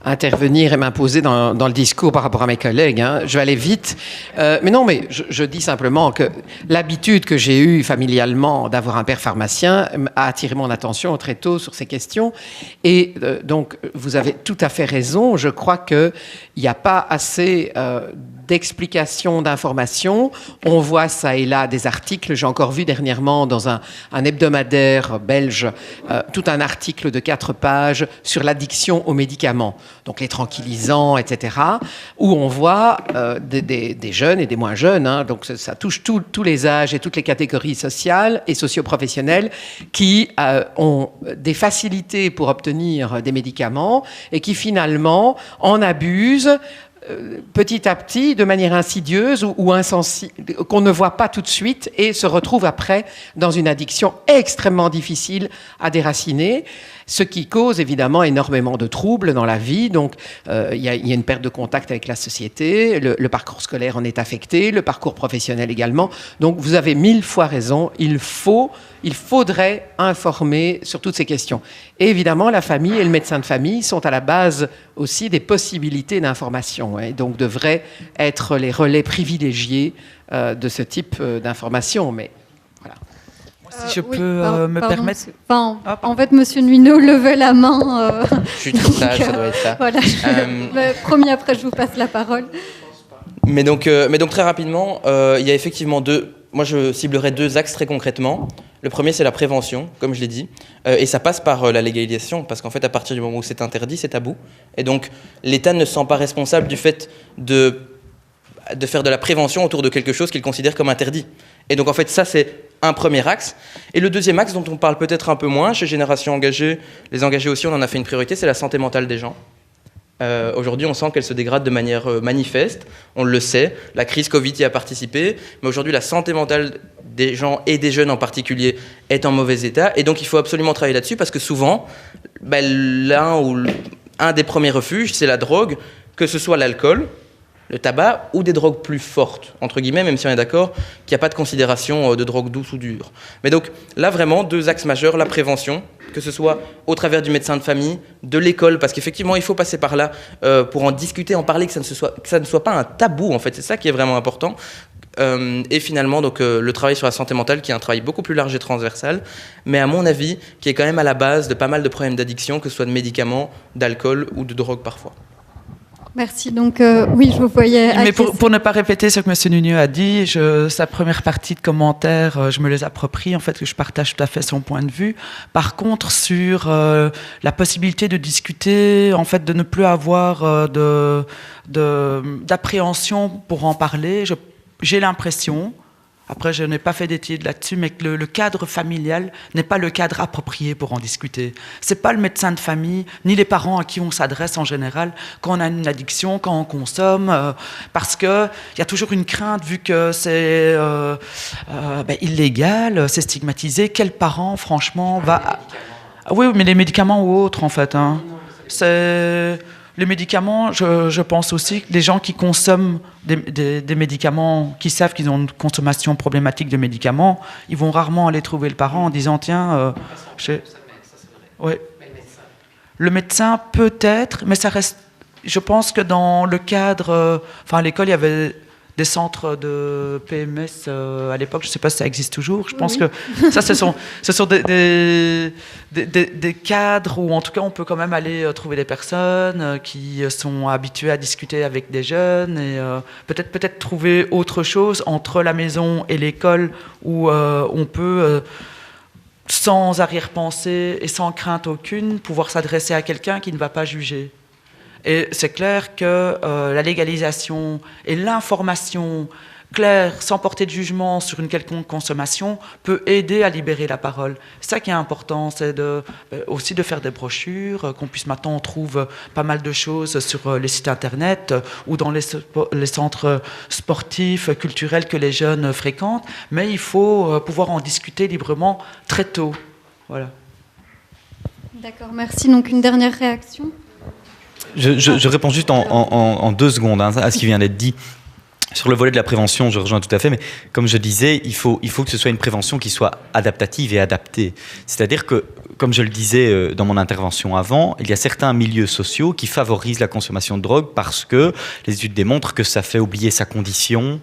intervenir et m'imposer dans le discours par rapport à mes collègues. Je vais aller vite. Mais non, mais je dis simplement que l'habitude que j'ai eue familialement d'avoir un père pharmacien a attiré mon attention très tôt sur ces questions. Et donc, vous avez tout à fait raison. Je crois qu'il n'y a pas assez d'explications, d'informations. On voit ça et là des articles. J'ai encore vu dernièrement dans un hebdomadaire belge tout un article de 4 pages sur l'addiction aux médicaments, donc les tranquillisants, etc., où on voit des jeunes et des moins jeunes, donc ça touche tous les âges et toutes les catégories sociales et socio-professionnelles qui ont des facilités pour obtenir des médicaments et qui finalement en abusent petit à petit, de manière insidieuse ou insensible, qu'on ne voit pas tout de suite et se retrouve après dans une addiction extrêmement difficile à déraciner, ce qui cause évidemment énormément de troubles dans la vie. Donc, il y a une perte de contact avec la société, le parcours scolaire en est affecté, le parcours professionnel également. Donc, vous avez 1000 fois raison, il faudrait informer sur toutes ces questions. Et évidemment, la famille et le médecin de famille sont à la base aussi des possibilités d'information, et donc devraient être les relais privilégiés de ce type d'information. Mais voilà. Si je peux me permettre... En fait, Monsieur Nuino levait la main. Je suis trop sage, ça doit être ça. Voilà, promis, après je vous passe la parole. Mais donc très rapidement, il y a effectivement moi je ciblerais 2 axes très concrètement. Le premier, c'est la prévention, comme je l'ai dit, et ça passe par la légalisation, parce qu'en fait, à partir du moment où c'est interdit, c'est tabou. Et donc, l'État ne se sent pas responsable du fait de faire de la prévention autour de quelque chose qu'il considère comme interdit. Et donc, en fait, ça, c'est un premier axe. Et le deuxième axe, dont on parle peut-être un peu moins, chez Génération Engagée, les engagés aussi, on en a fait une priorité, c'est la santé mentale des gens. Aujourd'hui, on sent qu'elle se dégrade de manière manifeste, on le sait, la crise Covid y a participé, mais aujourd'hui, la santé mentale des gens et des jeunes en particulier est en mauvais état, et donc il faut absolument travailler là-dessus, parce que souvent, un des premiers refuges, c'est la drogue, que ce soit l'alcool, le tabac ou des drogues plus fortes, entre guillemets, même si on est d'accord qu'il n'y a pas de considération de drogue douce ou dure. Mais donc là, vraiment, 2 axes majeurs, la prévention, que ce soit au travers du médecin de famille, de l'école, parce qu'effectivement, il faut passer par là pour en discuter, en parler, que ça ne soit pas un tabou, en fait. C'est ça qui est vraiment important. Et finalement, donc, le travail sur la santé mentale, qui est un travail beaucoup plus large et transversal, mais à mon avis, qui est quand même à la base de pas mal de problèmes d'addiction, que ce soit de médicaments, d'alcool ou de drogue parfois. Merci. Donc, oui, je vous voyais... Mais pour ne pas répéter ce que M. Nuno a dit, sa première partie de commentaires, je me les approprie, en fait, que je partage tout à fait son point de vue. Par contre, sur la possibilité de discuter, en fait, de ne plus avoir d'appréhension pour en parler, j'ai l'impression... Après, je n'ai pas fait d'études là-dessus, mais que le cadre familial n'est pas le cadre approprié pour en discuter. Ce n'est pas le médecin de famille, ni les parents à qui on s'adresse en général quand on a une addiction, quand on consomme, parce qu'il y a toujours une crainte, vu que c'est illégal, c'est stigmatisé. Quel parent, franchement, va... Oui, mais les médicaments ou autres, en fait. C'est... Les médicaments, je pense aussi que les gens qui consomment des médicaments, qui savent qu'ils ont une consommation problématique de médicaments, ils vont rarement aller trouver le parent en disant tiens, ouais. Le médecin peut-être, mais ça reste je pense que dans le cadre... à l'école, il y avait des centres de PMS à l'époque, je ne sais pas si ça existe toujours. Je pense que ça, ce sont des cadres où, en tout cas, on peut quand même aller trouver des personnes qui sont habituées à discuter avec des jeunes et peut-être trouver autre chose entre la maison et l'école où on peut, sans arrière-pensée et sans crainte aucune, pouvoir s'adresser à quelqu'un qui ne va pas juger. Et c'est clair que la légalisation et l'information claire, sans porter de jugement sur une quelconque consommation, peut aider à libérer la parole. C'est ça qui est important, c'est aussi de faire des brochures, qu'on puisse maintenant, on trouve pas mal de choses sur les sites internet ou dans les centres sportifs, culturels que les jeunes fréquentent, mais il faut pouvoir en discuter librement très tôt. Voilà. D'accord, merci. Donc une dernière réaction ? Je réponds juste en 2 secondes à ce qui vient d'être dit. Sur le volet de la prévention, je rejoins tout à fait, mais comme je disais, il faut que ce soit une prévention qui soit adaptative et adaptée. C'est-à-dire que, comme je le disais dans mon intervention avant, il y a certains milieux sociaux qui favorisent la consommation de drogue parce que les études démontrent que ça fait oublier sa condition,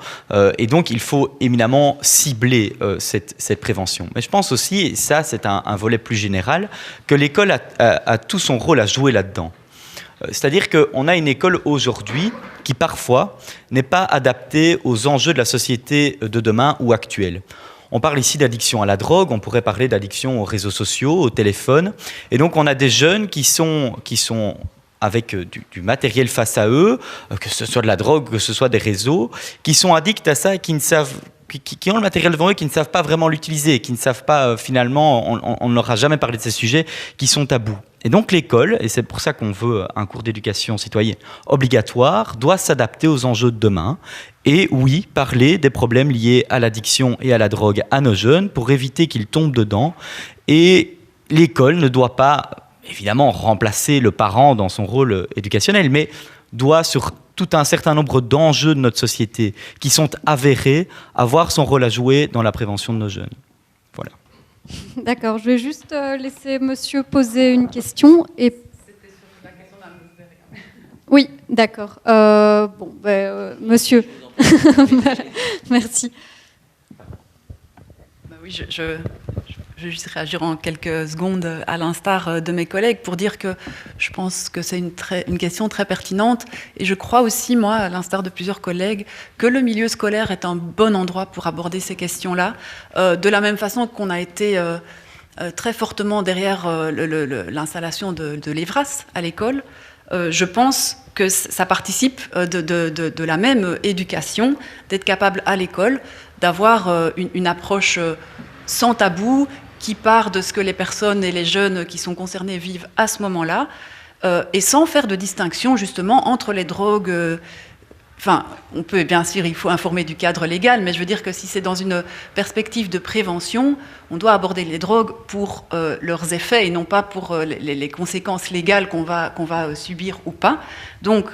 et donc il faut éminemment cibler cette prévention. Mais je pense aussi, et ça c'est un volet plus général, que l'école a tout son rôle à jouer là-dedans. C'est-à-dire qu'on a une école aujourd'hui qui parfois n'est pas adaptée aux enjeux de la société de demain ou actuelle. On parle ici d'addiction à la drogue, on pourrait parler d'addiction aux réseaux sociaux, au téléphone. Et donc on a des jeunes qui sont avec du matériel face à eux, que ce soit de la drogue, que ce soit des réseaux, qui sont addicts à ça et qui ont le matériel devant eux, qui ne savent pas vraiment l'utiliser, qui ne savent pas finalement, on ne leur a jamais parlé de ces sujets, qui sont tabous. Et donc l'école, et c'est pour ça qu'on veut un cours d'éducation citoyenne obligatoire, doit s'adapter aux enjeux de demain et oui, parler des problèmes liés à l'addiction et à la drogue à nos jeunes pour éviter qu'ils tombent dedans. Et l'école ne doit pas, évidemment, remplacer le parent dans son rôle éducationnel, mais doit, sur tout un certain nombre d'enjeux de notre société qui sont avérés, avoir son rôle à jouer dans la prévention de nos jeunes. Voilà. D'accord, je vais juste laisser monsieur poser une question. C'était sur la question d'un. Oui, d'accord. Monsieur. Merci. Oui, je vais juste réagir en quelques secondes à l'instar de mes collègues pour dire que je pense que c'est une question très pertinente et je crois aussi, moi, à l'instar de plusieurs collègues, que le milieu scolaire est un bon endroit pour aborder ces questions-là, de la même façon qu'on a été très fortement derrière l'installation de l'EVRAS à l'école. Je pense que ça participe de la même éducation, d'être capable à l'école d'avoir une approche sans tabou, qui part de ce que les personnes et les jeunes qui sont concernés vivent à ce moment-là, et sans faire de distinction justement entre les drogues. On peut, bien sûr, il faut informer du cadre légal, mais je veux dire que si c'est dans une perspective de prévention, on doit aborder les drogues pour leurs effets et non pas pour les conséquences légales qu'on va subir ou pas. Donc,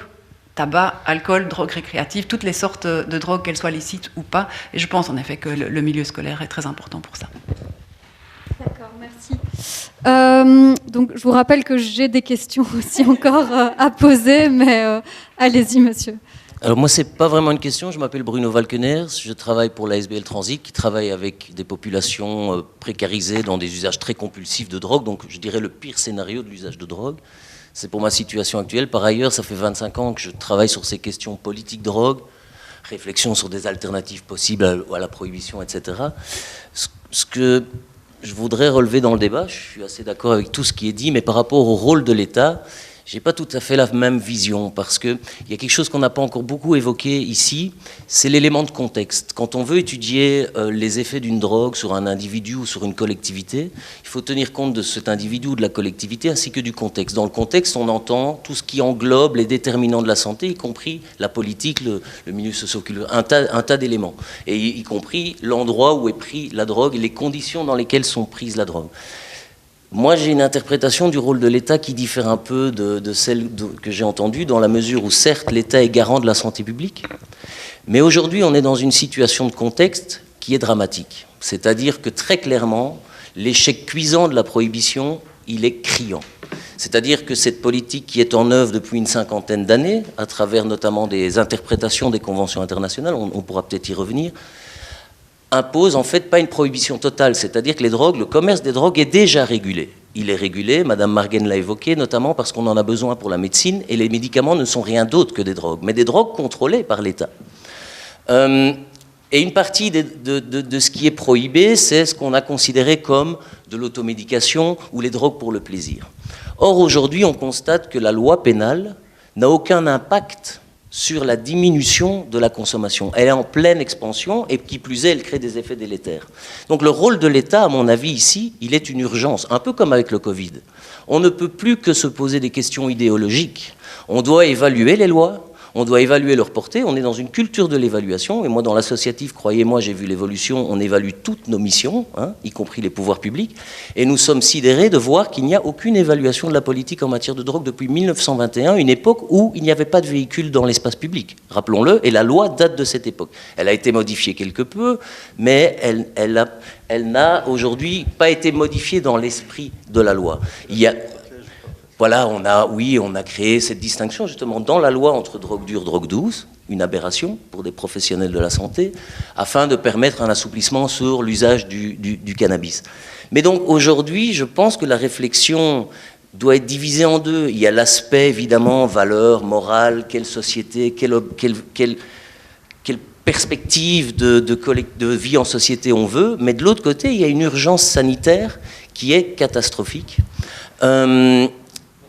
tabac, alcool, drogue récréative, toutes les sortes de drogues, qu'elles soient licites ou pas. Et je pense en effet que le milieu scolaire est très important pour ça. D'accord, merci. Donc, je vous rappelle que j'ai des questions aussi encore à poser, mais allez-y, monsieur. Alors moi, c'est pas vraiment une question. Je m'appelle Bruno Valkeners. Je travaille pour l'ASBL Transit, qui travaille avec des populations précarisées dans des usages très compulsifs de drogue. Donc, je dirais le pire scénario de l'usage de drogue. C'est pour ma situation actuelle. Par ailleurs, ça fait 25 ans que je travaille sur ces questions politiques drogue, réflexion sur des alternatives possibles à la prohibition, etc. Ce que je voudrais relever dans le débat, je suis assez d'accord avec tout ce qui est dit, mais par rapport au rôle de l'État, j'ai pas tout à fait la même vision, parce qu'il y a quelque chose qu'on n'a pas encore beaucoup évoqué ici, c'est l'élément de contexte. Quand on veut étudier les effets d'une drogue sur un individu ou sur une collectivité, il faut tenir compte de cet individu ou de la collectivité, ainsi que du contexte. Dans le contexte, on entend tout ce qui englobe les déterminants de la santé, y compris la politique, le milieu socio-culturel, un tas d'éléments, et y compris l'endroit où est prise la drogue et les conditions dans lesquelles sont prises la drogue. Moi, j'ai une interprétation du rôle de l'État qui diffère un peu de celle que j'ai entendue, dans la mesure où, certes, l'État est garant de la santé publique, mais aujourd'hui, on est dans une situation de contexte qui est dramatique. C'est-à-dire que, très clairement, l'échec cuisant de la prohibition, il est criant. C'est-à-dire que cette politique qui est en œuvre depuis une 50aine d'années, à travers notamment des interprétations des conventions internationales, on pourra peut-être y revenir, impose en fait pas une prohibition totale. C'est-à-dire que le commerce des drogues est déjà régulé. Il est régulé, Madame Marguenne l'a évoqué, notamment parce qu'on en a besoin pour la médecine, et les médicaments ne sont rien d'autre que des drogues, mais des drogues contrôlées par l'État. Et une partie de ce qui est prohibé, c'est ce qu'on a considéré comme de l'automédication ou les drogues pour le plaisir. Or, aujourd'hui, on constate que la loi pénale n'a aucun impact sur la diminution de la consommation. Elle est en pleine expansion et qui plus est, elle crée des effets délétères. Donc le rôle de l'État, à mon avis, ici, il est une urgence, un peu comme avec le Covid. On ne peut plus que se poser des questions idéologiques. On doit évaluer les lois, on doit évaluer leur portée, on est dans une culture de l'évaluation, et moi dans l'associatif, croyez-moi, j'ai vu l'évolution, on évalue toutes nos missions, y compris les pouvoirs publics, et nous sommes sidérés de voir qu'il n'y a aucune évaluation de la politique en matière de drogue depuis 1921, une époque où il n'y avait pas de véhicule dans l'espace public, rappelons-le, et la loi date de cette époque. Elle a été modifiée quelque peu, mais elle n'a aujourd'hui pas été modifiée dans l'esprit de la loi. Voilà, on a créé cette distinction justement dans la loi entre drogue dure et drogue douce, une aberration pour des professionnels de la santé, afin de permettre un assouplissement sur l'usage du cannabis. Mais donc aujourd'hui, je pense que la réflexion doit être divisée en deux. Il y a l'aspect évidemment valeur, morale, quelle société, quelle perspective de vie en société on veut, mais de l'autre côté, il y a une urgence sanitaire qui est catastrophique.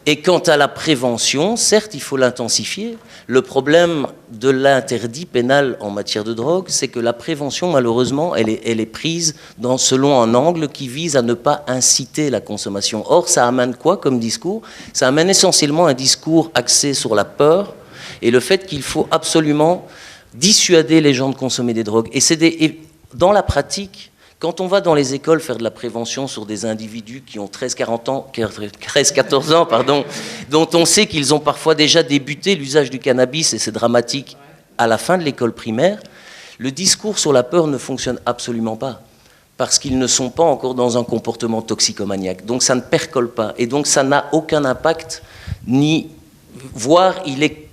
Et quant à la prévention, certes, il faut l'intensifier. Le problème de l'interdit pénal en matière de drogue, c'est que la prévention, malheureusement, elle est prise selon un angle qui vise à ne pas inciter la consommation. Or, ça amène quoi comme discours? Ça amène essentiellement un discours axé sur la peur et le fait qu'il faut absolument dissuader les gens de consommer des drogues. Et dans la pratique, quand on va dans les écoles faire de la prévention sur des individus qui ont 13-14 ans, dont on sait qu'ils ont parfois déjà débuté l'usage du cannabis, et c'est dramatique, à la fin de l'école primaire, le discours sur la peur ne fonctionne absolument pas, parce qu'ils ne sont pas encore dans un comportement toxicomaniaque. Donc ça ne percole pas, et donc ça n'a aucun impact, voire il est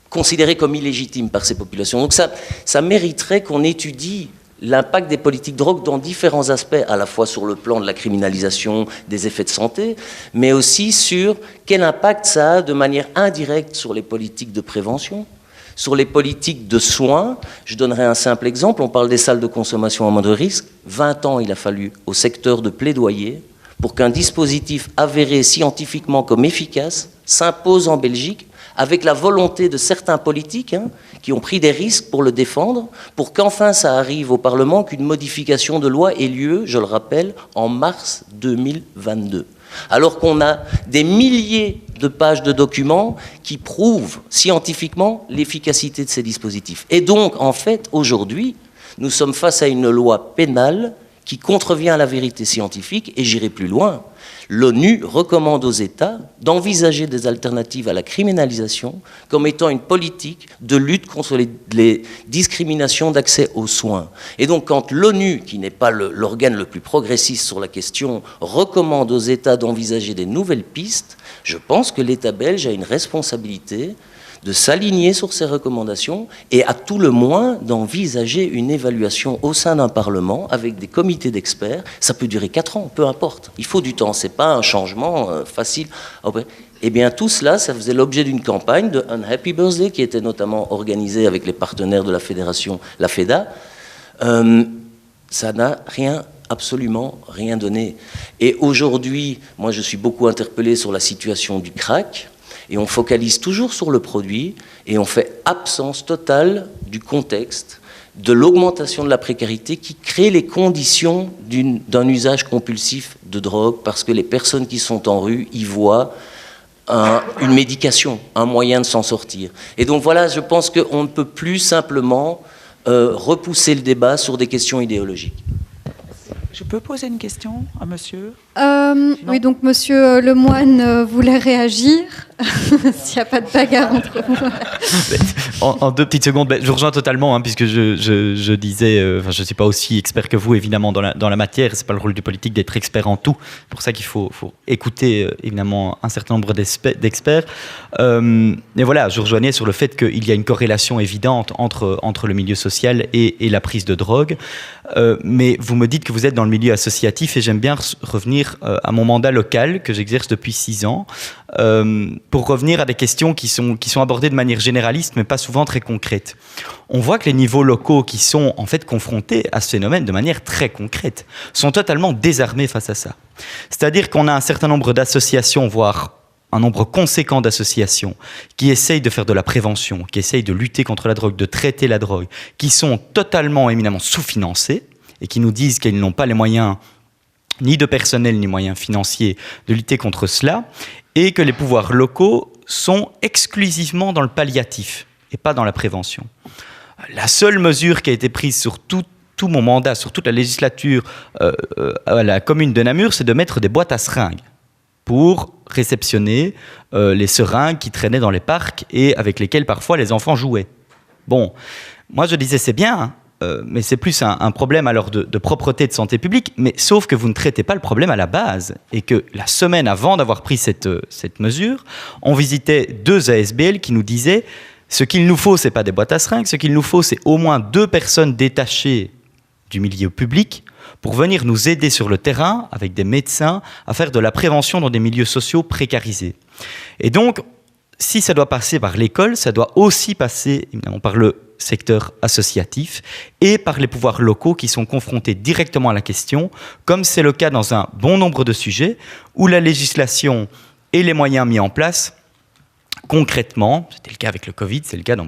considéré comme illégitime par ces populations. Donc ça mériterait qu'on étudie l'impact des politiques drogue dans différents aspects, à la fois sur le plan de la criminalisation, des effets de santé, mais aussi sur quel impact ça a de manière indirecte sur les politiques de prévention, sur les politiques de soins. Je donnerai un simple exemple, on parle des salles de consommation à moindre risque. 20 ans il a fallu au secteur de plaidoyer pour qu'un dispositif avéré scientifiquement comme efficace s'impose en Belgique, avec la volonté de certains politiques qui ont pris des risques pour le défendre, pour qu'enfin ça arrive au Parlement, qu'une modification de loi ait lieu, je le rappelle, en mars 2022. Alors qu'on a des milliers de pages de documents qui prouvent scientifiquement l'efficacité de ces dispositifs. Et donc, en fait, aujourd'hui, nous sommes face à une loi pénale qui contrevient à la vérité scientifique, et j'irai plus loin. L'ONU recommande aux États d'envisager des alternatives à la criminalisation comme étant une politique de lutte contre les discriminations d'accès aux soins. Et donc quand l'ONU, qui n'est pas l'organe le plus progressiste sur la question, recommande aux États d'envisager des nouvelles pistes, je pense que l'État belge a une responsabilité de s'aligner sur ces recommandations et à tout le moins d'envisager une évaluation au sein d'un Parlement avec des comités d'experts. Ça peut durer 4 ans, peu importe. Il faut du temps, ce n'est pas un changement facile. Eh bien tout cela, ça faisait l'objet d'une campagne de Unhappy Birthday qui était notamment organisée avec les partenaires de la fédération, la FEDA. Ça n'a absolument rien donné. Et aujourd'hui, moi je suis beaucoup interpellé sur la situation du crack. Et on focalise toujours sur le produit et on fait absence totale du contexte, de l'augmentation de la précarité qui crée les conditions d'un usage compulsif de drogue parce que les personnes qui sont en rue y voient une médication, un moyen de s'en sortir. Et donc voilà, je pense qu'on ne peut plus simplement repousser le débat sur des questions idéologiques. Je peux poser une question à monsieur? Oui, donc monsieur Lemoine voulait réagir, s'il n'y a pas de bagarre entre vous. En 2 petites secondes, je vous rejoins totalement, hein, puisque je disais, je ne suis pas aussi expert que vous, évidemment, dans la matière. Ce n'est pas le rôle du politique d'être expert en tout. C'est pour ça qu'il faut écouter, évidemment, un certain nombre d'experts. Mais voilà, je rejoignais sur le fait qu'il y a une corrélation évidente entre le milieu social et la prise de drogue. Mais vous me dites que vous êtes dans le milieu associatif, et j'aime bien revenir à mon mandat local que j'exerce depuis 6 ans, pour revenir à des questions qui sont abordées de manière généraliste, mais pas souvent très concrète. On voit que les niveaux locaux qui sont en fait confrontés à ce phénomène de manière très concrète sont totalement désarmés face à ça. C'est-à-dire qu'on a un certain nombre d'associations, voire un nombre conséquent d'associations qui essayent de faire de la prévention, qui essayent de lutter contre la drogue, de traiter la drogue, qui sont totalement, éminemment sous-financées et qui nous disent qu'ils n'ont pas les moyens ni de personnel, ni moyens financiers de lutter contre cela, et que les pouvoirs locaux sont exclusivement dans le palliatif et pas dans la prévention. La seule mesure qui a été prise sur tout mon mandat, sur toute la législature à la commune de Namur, c'est de mettre des boîtes à seringues pour réceptionner les seringues qui traînaient dans les parcs et avec lesquelles parfois les enfants jouaient. Bon, moi je disais c'est bien, mais c'est plus un problème alors de propreté de santé publique, mais sauf que vous ne traitez pas le problème à la base, et que la semaine avant d'avoir pris cette mesure, on visitait 2 ASBL qui nous disaient ce qu'il nous faut, c'est pas des boîtes à seringues, ce qu'il nous faut, c'est au moins 2 personnes détachées du milieu public pour venir nous aider sur le terrain, avec des médecins, à faire de la prévention dans des milieux sociaux précarisés. Et donc, si ça doit passer par l'école, ça doit aussi passer évidemment par le secteur associatif et par les pouvoirs locaux qui sont confrontés directement à la question, comme c'est le cas dans un bon nombre de sujets, où la législation et les moyens mis en place, concrètement, c'était le cas avec le Covid, c'est le cas dans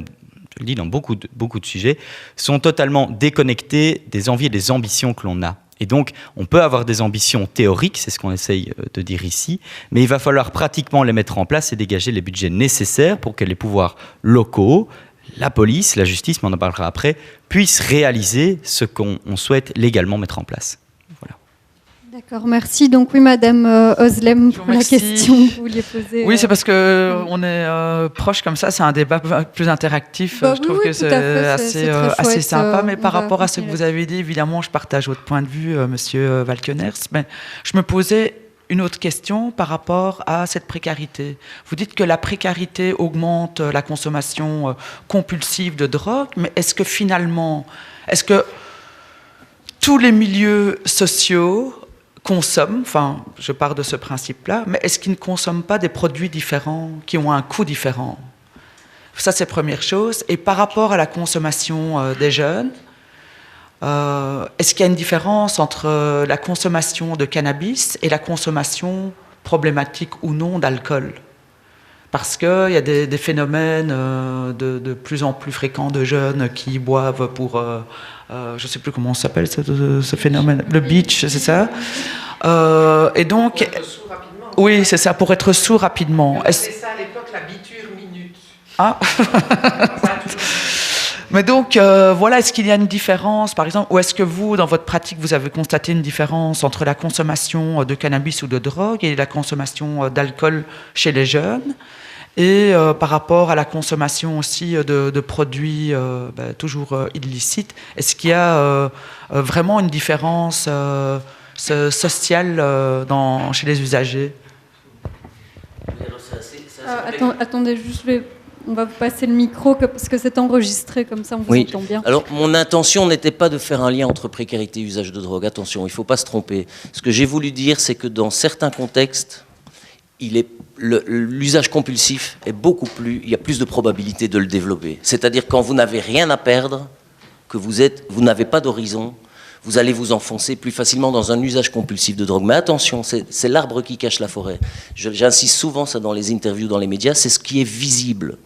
beaucoup de sujets, sont totalement déconnectés des envies et des ambitions que l'on a. Et donc, on peut avoir des ambitions théoriques, c'est ce qu'on essaye de dire ici, mais il va falloir pratiquement les mettre en place et dégager les budgets nécessaires pour que les pouvoirs locaux, la police, la justice, mais on en parlera après, puissent réaliser ce qu'on souhaite légalement mettre en place. Voilà. D'accord, merci. Donc oui, Madame Özlem, pour la question que vous vouliez poser. Oui, c'est parce qu'on est proche comme ça, c'est un débat plus interactif. Je trouve que c'est assez sympa. Mais par rapport à ce que vous avez dit, évidemment, je partage votre point de vue, Monsieur Valkeners. Mais je me posais une autre question par rapport à cette précarité. Vous dites que la précarité augmente la consommation compulsive de drogue, mais est-ce que finalement, tous les milieux sociaux consomment, enfin, je pars de ce principe-là, mais est-ce qu'ils ne consomment pas des produits différents, qui ont un coût différent? Ça, c'est la première chose. Et par rapport à la consommation des jeunes, est-ce qu'il y a une différence entre la consommation de cannabis et la consommation problématique ou non d'alcool? Parce qu'il y a des phénomènes de plus en plus fréquents de jeunes qui boivent pour... je ne sais plus comment ça s'appelle ce phénomène. Le beach, c'est ça. Et donc... Pour être sourd rapidement. Oui, c'est ça, pour être sourd rapidement. C'est ça à l'époque, la biture minute. Ah. Mais donc, voilà, est-ce qu'il y a une différence, par exemple, ou est-ce que vous, dans votre pratique, vous avez constaté une différence entre la consommation de cannabis ou de drogue et la consommation d'alcool chez les jeunes, et par rapport à la consommation aussi de produits toujours illicites, est-ce qu'il y a vraiment une différence sociale chez les usagers? Attendez, juste on va vous passer le micro parce que c'est enregistré, comme ça on vous entend bien. Alors, mon intention n'était pas de faire un lien entre précarité et usage de drogue. Attention, il ne faut pas se tromper. Ce que j'ai voulu dire, c'est que dans certains contextes, l'usage compulsif est il y a plus de probabilité de le développer. C'est-à-dire quand vous n'avez rien à perdre, que vous n'avez pas d'horizon, vous allez vous enfoncer plus facilement dans un usage compulsif de drogue. Mais attention, c'est l'arbre qui cache la forêt. J'insiste souvent ça dans les interviews, dans les médias, c'est ce qui est visible.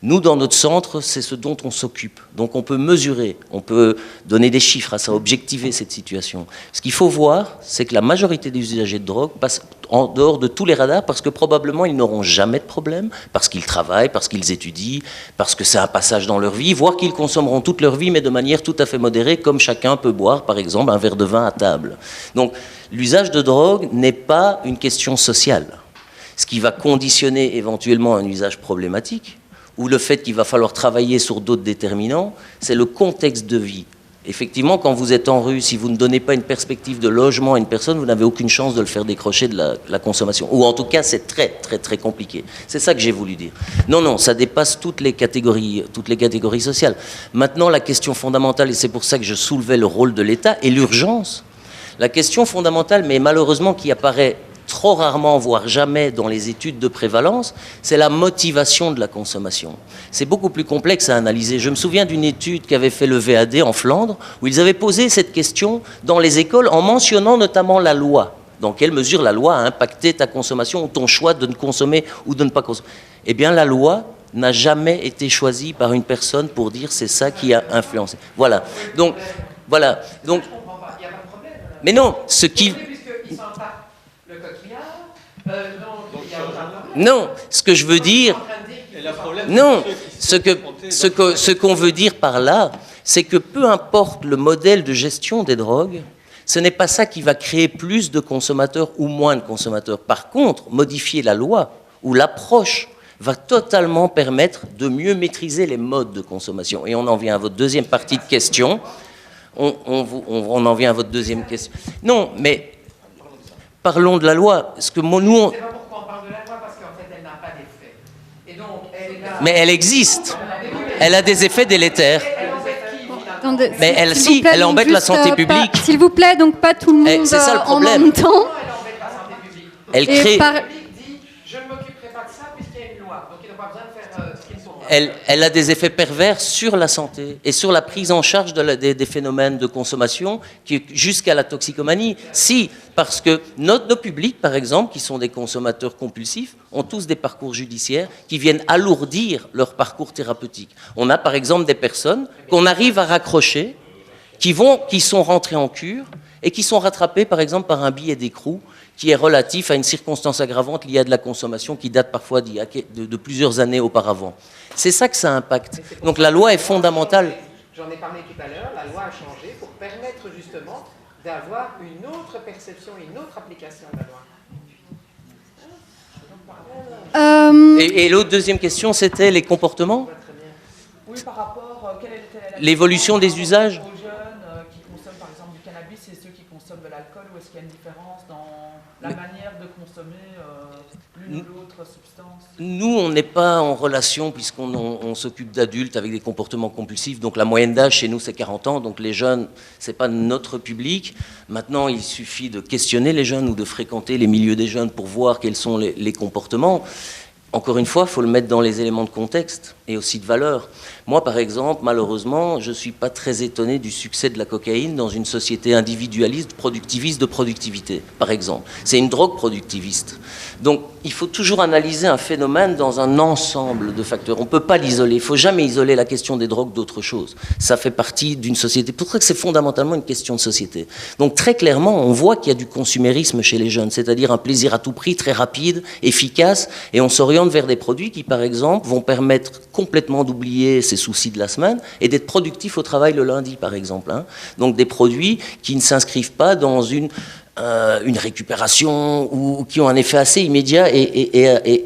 Nous, dans notre centre, c'est ce dont on s'occupe. Donc on peut mesurer, on peut donner des chiffres à ça, objectiver cette situation. Ce qu'il faut voir, c'est que la majorité des usagers de drogue passent en dehors de tous les radars parce que probablement ils n'auront jamais de problème, parce qu'ils travaillent, parce qu'ils étudient, parce que c'est un passage dans leur vie, voire qu'ils consommeront toute leur vie, mais de manière tout à fait modérée, comme chacun peut boire, par exemple, un verre de vin à table. Donc l'usage de drogue n'est pas une question sociale. Ce qui va conditionner éventuellement un usage problématique, ou le fait qu'il va falloir travailler sur d'autres déterminants, c'est le contexte de vie. Effectivement, quand vous êtes en rue, si vous ne donnez pas une perspective de logement à une personne, vous n'avez aucune chance de le faire décrocher de la consommation. Ou en tout cas, c'est très, très, très compliqué. C'est ça que j'ai voulu dire. Non, ça dépasse toutes les catégories sociales. Maintenant, la question fondamentale, et c'est pour ça que je soulevais le rôle de l'État et l'urgence, la question fondamentale, mais malheureusement qui apparaît trop rarement, voire jamais dans les études de prévalence, c'est la motivation de la consommation. C'est beaucoup plus complexe à analyser. Je me souviens d'une étude qu'avait fait le VAD en Flandre, où ils avaient posé cette question dans les écoles en mentionnant notamment la loi. Dans quelle mesure la loi a impacté ta consommation ou ton choix de ne consommer ou de ne pas consommer. Eh bien, la loi n'a jamais été choisie par une personne pour dire c'est ça qui a influencé. Voilà. Donc, mais non, ce qui... Non, ce que je veux dire... Non, ce qu'on veut dire par là, c'est que peu importe le modèle de gestion des drogues, ce n'est pas ça qui va créer plus de consommateurs ou moins de consommateurs. Par contre, modifier la loi ou l'approche va totalement permettre de mieux maîtriser les modes de consommation. Et on en vient à votre deuxième partie de question. On en vient à votre deuxième question. Non, mais parlons de la loi. Parce que nous, c'est pas pourquoi on parle de la loi, parce qu'en fait, elle n'a pas d'effet. Et donc, elle est là... Mais elle existe. Elle a des effets délétères. Attendez, mais elle embête la santé publique. S'il vous plaît, donc pas tout le monde c'est ça, le en même temps. Elle embête la santé publique. Elle crée... Je ne m'occuperai pas de ça puisqu'il y a une loi. Donc il n'a pas besoin de faire ce qu'il faut. Elle a des effets pervers sur la santé et sur la prise en charge des phénomènes de consommation jusqu'à la toxicomanie. Si, parce que nos publics, par exemple, qui sont des consommateurs compulsifs, ont tous des parcours judiciaires qui viennent alourdir leur parcours thérapeutique. On a, par exemple, des personnes qu'on arrive à raccrocher, qui sont rentrées en cure et qui sont rattrapées, par exemple, par un billet d'écrou qui est relatif à une circonstance aggravante liée à de la consommation qui date parfois de plusieurs années auparavant. C'est ça que ça impacte. Donc la loi est fondamentale. J'en ai parlé tout à l'heure, la loi a changé pour permettre justement d'avoir une autre perception, une autre application de la loi. Et l'autre deuxième question, c'était les comportements ? Oui, par rapport, quelle était l'évolution des usages ? Aux jeunes qui consomment par exemple du cannabis et ceux qui consomment de l'alcool, ou est-ce qu'il y a une différence dans la manière de consommer l'une ou l'autre substance ? Nous, on n'est pas en relation puisqu'on s'occupe d'adultes avec des comportements compulsifs. Donc la moyenne d'âge chez nous, c'est 40 ans. Donc les jeunes, ce n'est pas notre public. Maintenant, il suffit de questionner les jeunes ou de fréquenter les milieux des jeunes pour voir quels sont les comportements. Encore une fois, il faut le mettre dans les éléments de contexte et aussi de valeur. Moi, par exemple, malheureusement, je ne suis pas très étonné du succès de la cocaïne dans une société individualiste, productiviste de productivité, par exemple. C'est une drogue productiviste. Donc, il faut toujours analyser un phénomène dans un ensemble de facteurs. On ne peut pas l'isoler. Il ne faut jamais isoler la question des drogues d'autre chose. Ça fait partie d'une société. Pour ça que c'est fondamentalement une question de société. Donc, très clairement, on voit qu'il y a du consumérisme chez les jeunes, c'est-à-dire un plaisir à tout prix, très rapide, efficace, et on s'oriente vers des produits qui, par exemple, vont permettre complètement d'oublier ses soucis de la semaine et d'être productif au travail le lundi, par exemple. Donc, des produits qui ne s'inscrivent pas dans une récupération ou qui ont un effet assez immédiat et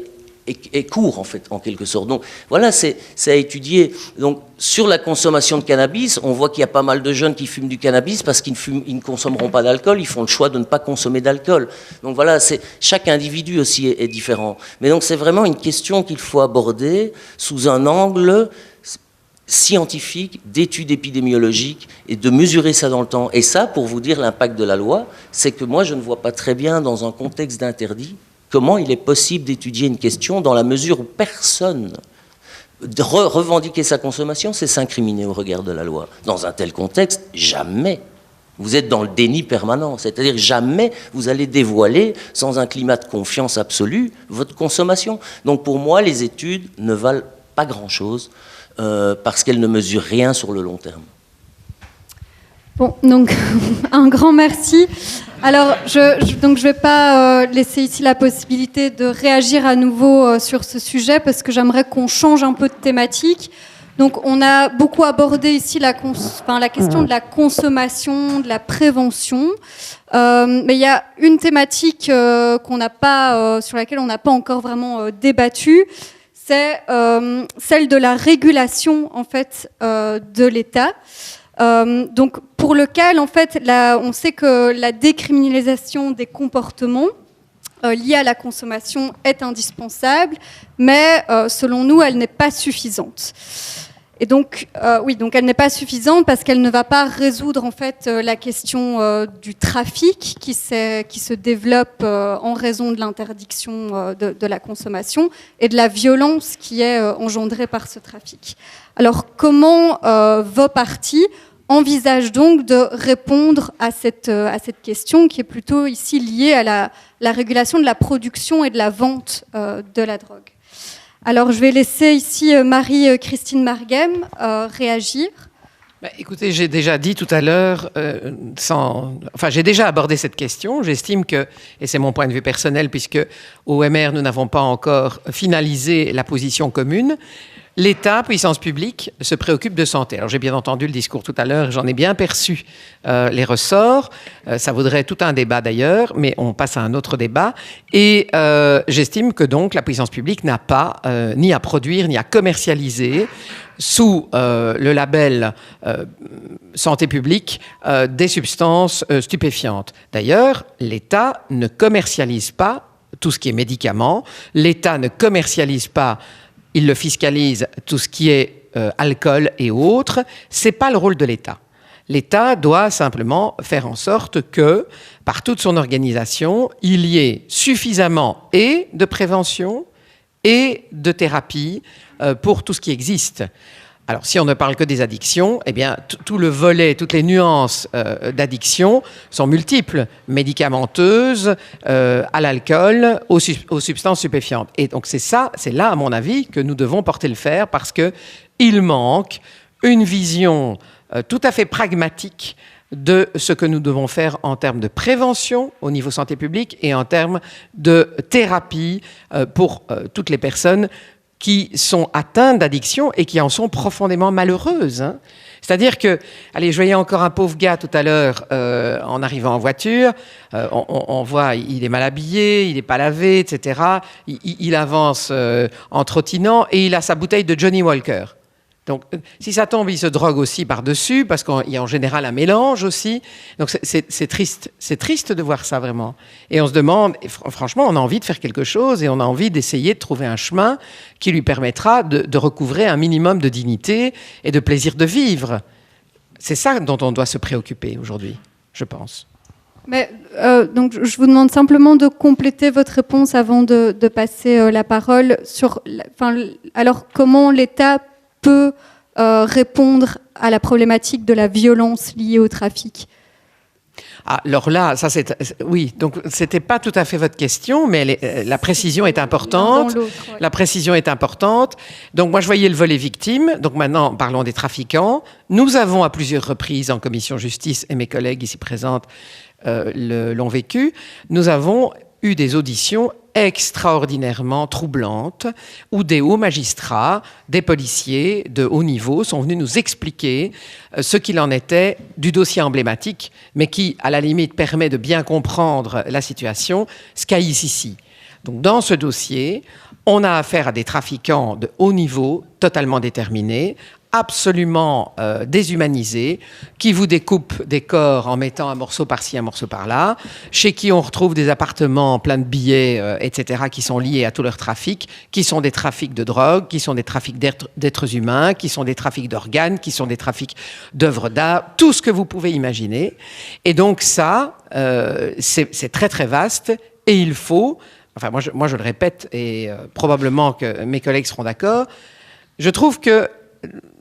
court, en fait, en quelque sorte. Donc, voilà, c'est à étudier. Donc, sur la consommation de cannabis, on voit qu'il y a pas mal de jeunes qui fument du cannabis parce qu'ils ne consommeront pas d'alcool, ils font le choix de ne pas consommer d'alcool. Donc, voilà, chaque individu aussi est différent. Mais donc, c'est vraiment une question qu'il faut aborder sous un angle scientifique, d'études épidémiologiques et de mesurer ça dans le temps. Et ça, pour vous dire l'impact de la loi, c'est que moi, je ne vois pas très bien, dans un contexte d'interdit, comment il est possible d'étudier une question dans la mesure où personne revendiquer sa consommation, c'est s'incriminer au regard de la loi. Dans un tel contexte, jamais. Vous êtes dans le déni permanent, c'est-à-dire jamais vous allez dévoiler, sans un climat de confiance absolue, votre consommation. Donc pour moi, les études ne valent pas grand-chose parce qu'elles ne mesurent rien sur le long terme. Bon, donc un grand merci. Alors, je ne vais pas laisser ici la possibilité de réagir à nouveau sur ce sujet parce que j'aimerais qu'on change un peu de thématique. Donc, on a beaucoup abordé ici la question de la consommation, de la prévention. Mais il y a une thématique sur laquelle on n'a pas encore vraiment débattu. c'est celle de la régulation en fait de l'État. Donc pour lequel en fait on sait que la décriminalisation des comportements liés à la consommation est indispensable, mais selon nous elle n'est pas suffisante. Et donc, donc elle n'est pas suffisante parce qu'elle ne va pas résoudre en fait la question du trafic qui se développe en raison de l'interdiction de la consommation et de la violence qui est engendrée par ce trafic. Alors, comment vos partis envisagent donc de répondre à cette question qui est plutôt ici liée à la régulation de la production et de la vente de la drogue? Alors, je vais laisser ici Marie-Christine Marguem réagir. Écoutez, j'ai déjà dit tout à l'heure, j'ai déjà abordé cette question. J'estime que, et c'est mon point de vue personnel, puisque au MR, nous n'avons pas encore finalisé la position commune, l'État, puissance publique, se préoccupe de santé. Alors j'ai bien entendu le discours tout à l'heure, j'en ai bien perçu les ressorts. Ça vaudrait tout un débat d'ailleurs, mais on passe à un autre débat. Et j'estime que donc la puissance publique n'a pas ni à produire, ni à commercialiser sous le label santé publique des substances stupéfiantes. D'ailleurs, l'État ne commercialise pas tout ce qui est médicaments. L'État ne commercialise pas, il le fiscalise, tout ce qui est alcool et autres. C'est pas le rôle de l'État. L'État doit simplement faire en sorte que, par toute son organisation, il y ait suffisamment et de prévention et de thérapie pour tout ce qui existe. Alors, si on ne parle que des addictions, eh bien, tout le volet, toutes les nuances d'addiction sont multiples, médicamenteuses, à l'alcool, aux substances stupéfiantes. Et donc, c'est là, à mon avis, que nous devons porter le fer, parce qu'il manque une vision tout à fait pragmatique de ce que nous devons faire en termes de prévention au niveau santé publique et en termes de thérapie pour toutes les personnes qui sont atteintes d'addiction et qui en sont profondément malheureuses. Hein. C'est-à-dire que, allez, je voyais encore un pauvre gars tout à l'heure en arrivant en voiture, on voit, il est mal habillé, il n'est pas lavé, etc. Il avance en trottinant et il a sa bouteille de Johnny Walker. Donc, si ça tombe, il se drogue aussi par-dessus, parce qu'il y a en général un mélange aussi. Donc, c'est triste. C'est triste de voir ça, vraiment. Et on se demande, et franchement, on a envie de faire quelque chose et on a envie d'essayer de trouver un chemin qui lui permettra de recouvrer un minimum de dignité et de plaisir de vivre. C'est ça dont on doit se préoccuper aujourd'hui, je pense. Mais, donc, je vous demande simplement de compléter votre réponse avant de passer la parole sur... alors, comment l'État peut répondre à la problématique de la violence liée au trafic? Alors là, ça oui, donc c'était pas tout à fait votre question, mais la précision est importante. Ouais. La précision est importante. Donc moi, je voyais le volet victime. Donc maintenant, parlons des trafiquants. Nous avons à plusieurs reprises en commission justice, et mes collègues ici présentes l'ont vécu, nous avons eu des auditions extraordinairement troublantes où des hauts magistrats, des policiers de haut niveau sont venus nous expliquer ce qu'il en était du dossier emblématique, mais qui, à la limite, permet de bien comprendre la situation, SKIS ici. Donc, dans ce dossier, on a affaire à des trafiquants de haut niveau, totalement déterminés, absolument déshumanisés, qui vous découpent des corps en mettant un morceau par-ci, un morceau par-là, chez qui on retrouve des appartements pleins de billets, etc., qui sont liés à tout leur trafic, qui sont des trafics de drogue, qui sont des trafics d'êtres humains, qui sont des trafics d'organes, qui sont des trafics d'œuvres d'art, tout ce que vous pouvez imaginer. Et donc ça, c'est très très vaste, et il faut, enfin moi je le répète, et probablement que mes collègues seront d'accord, je trouve que,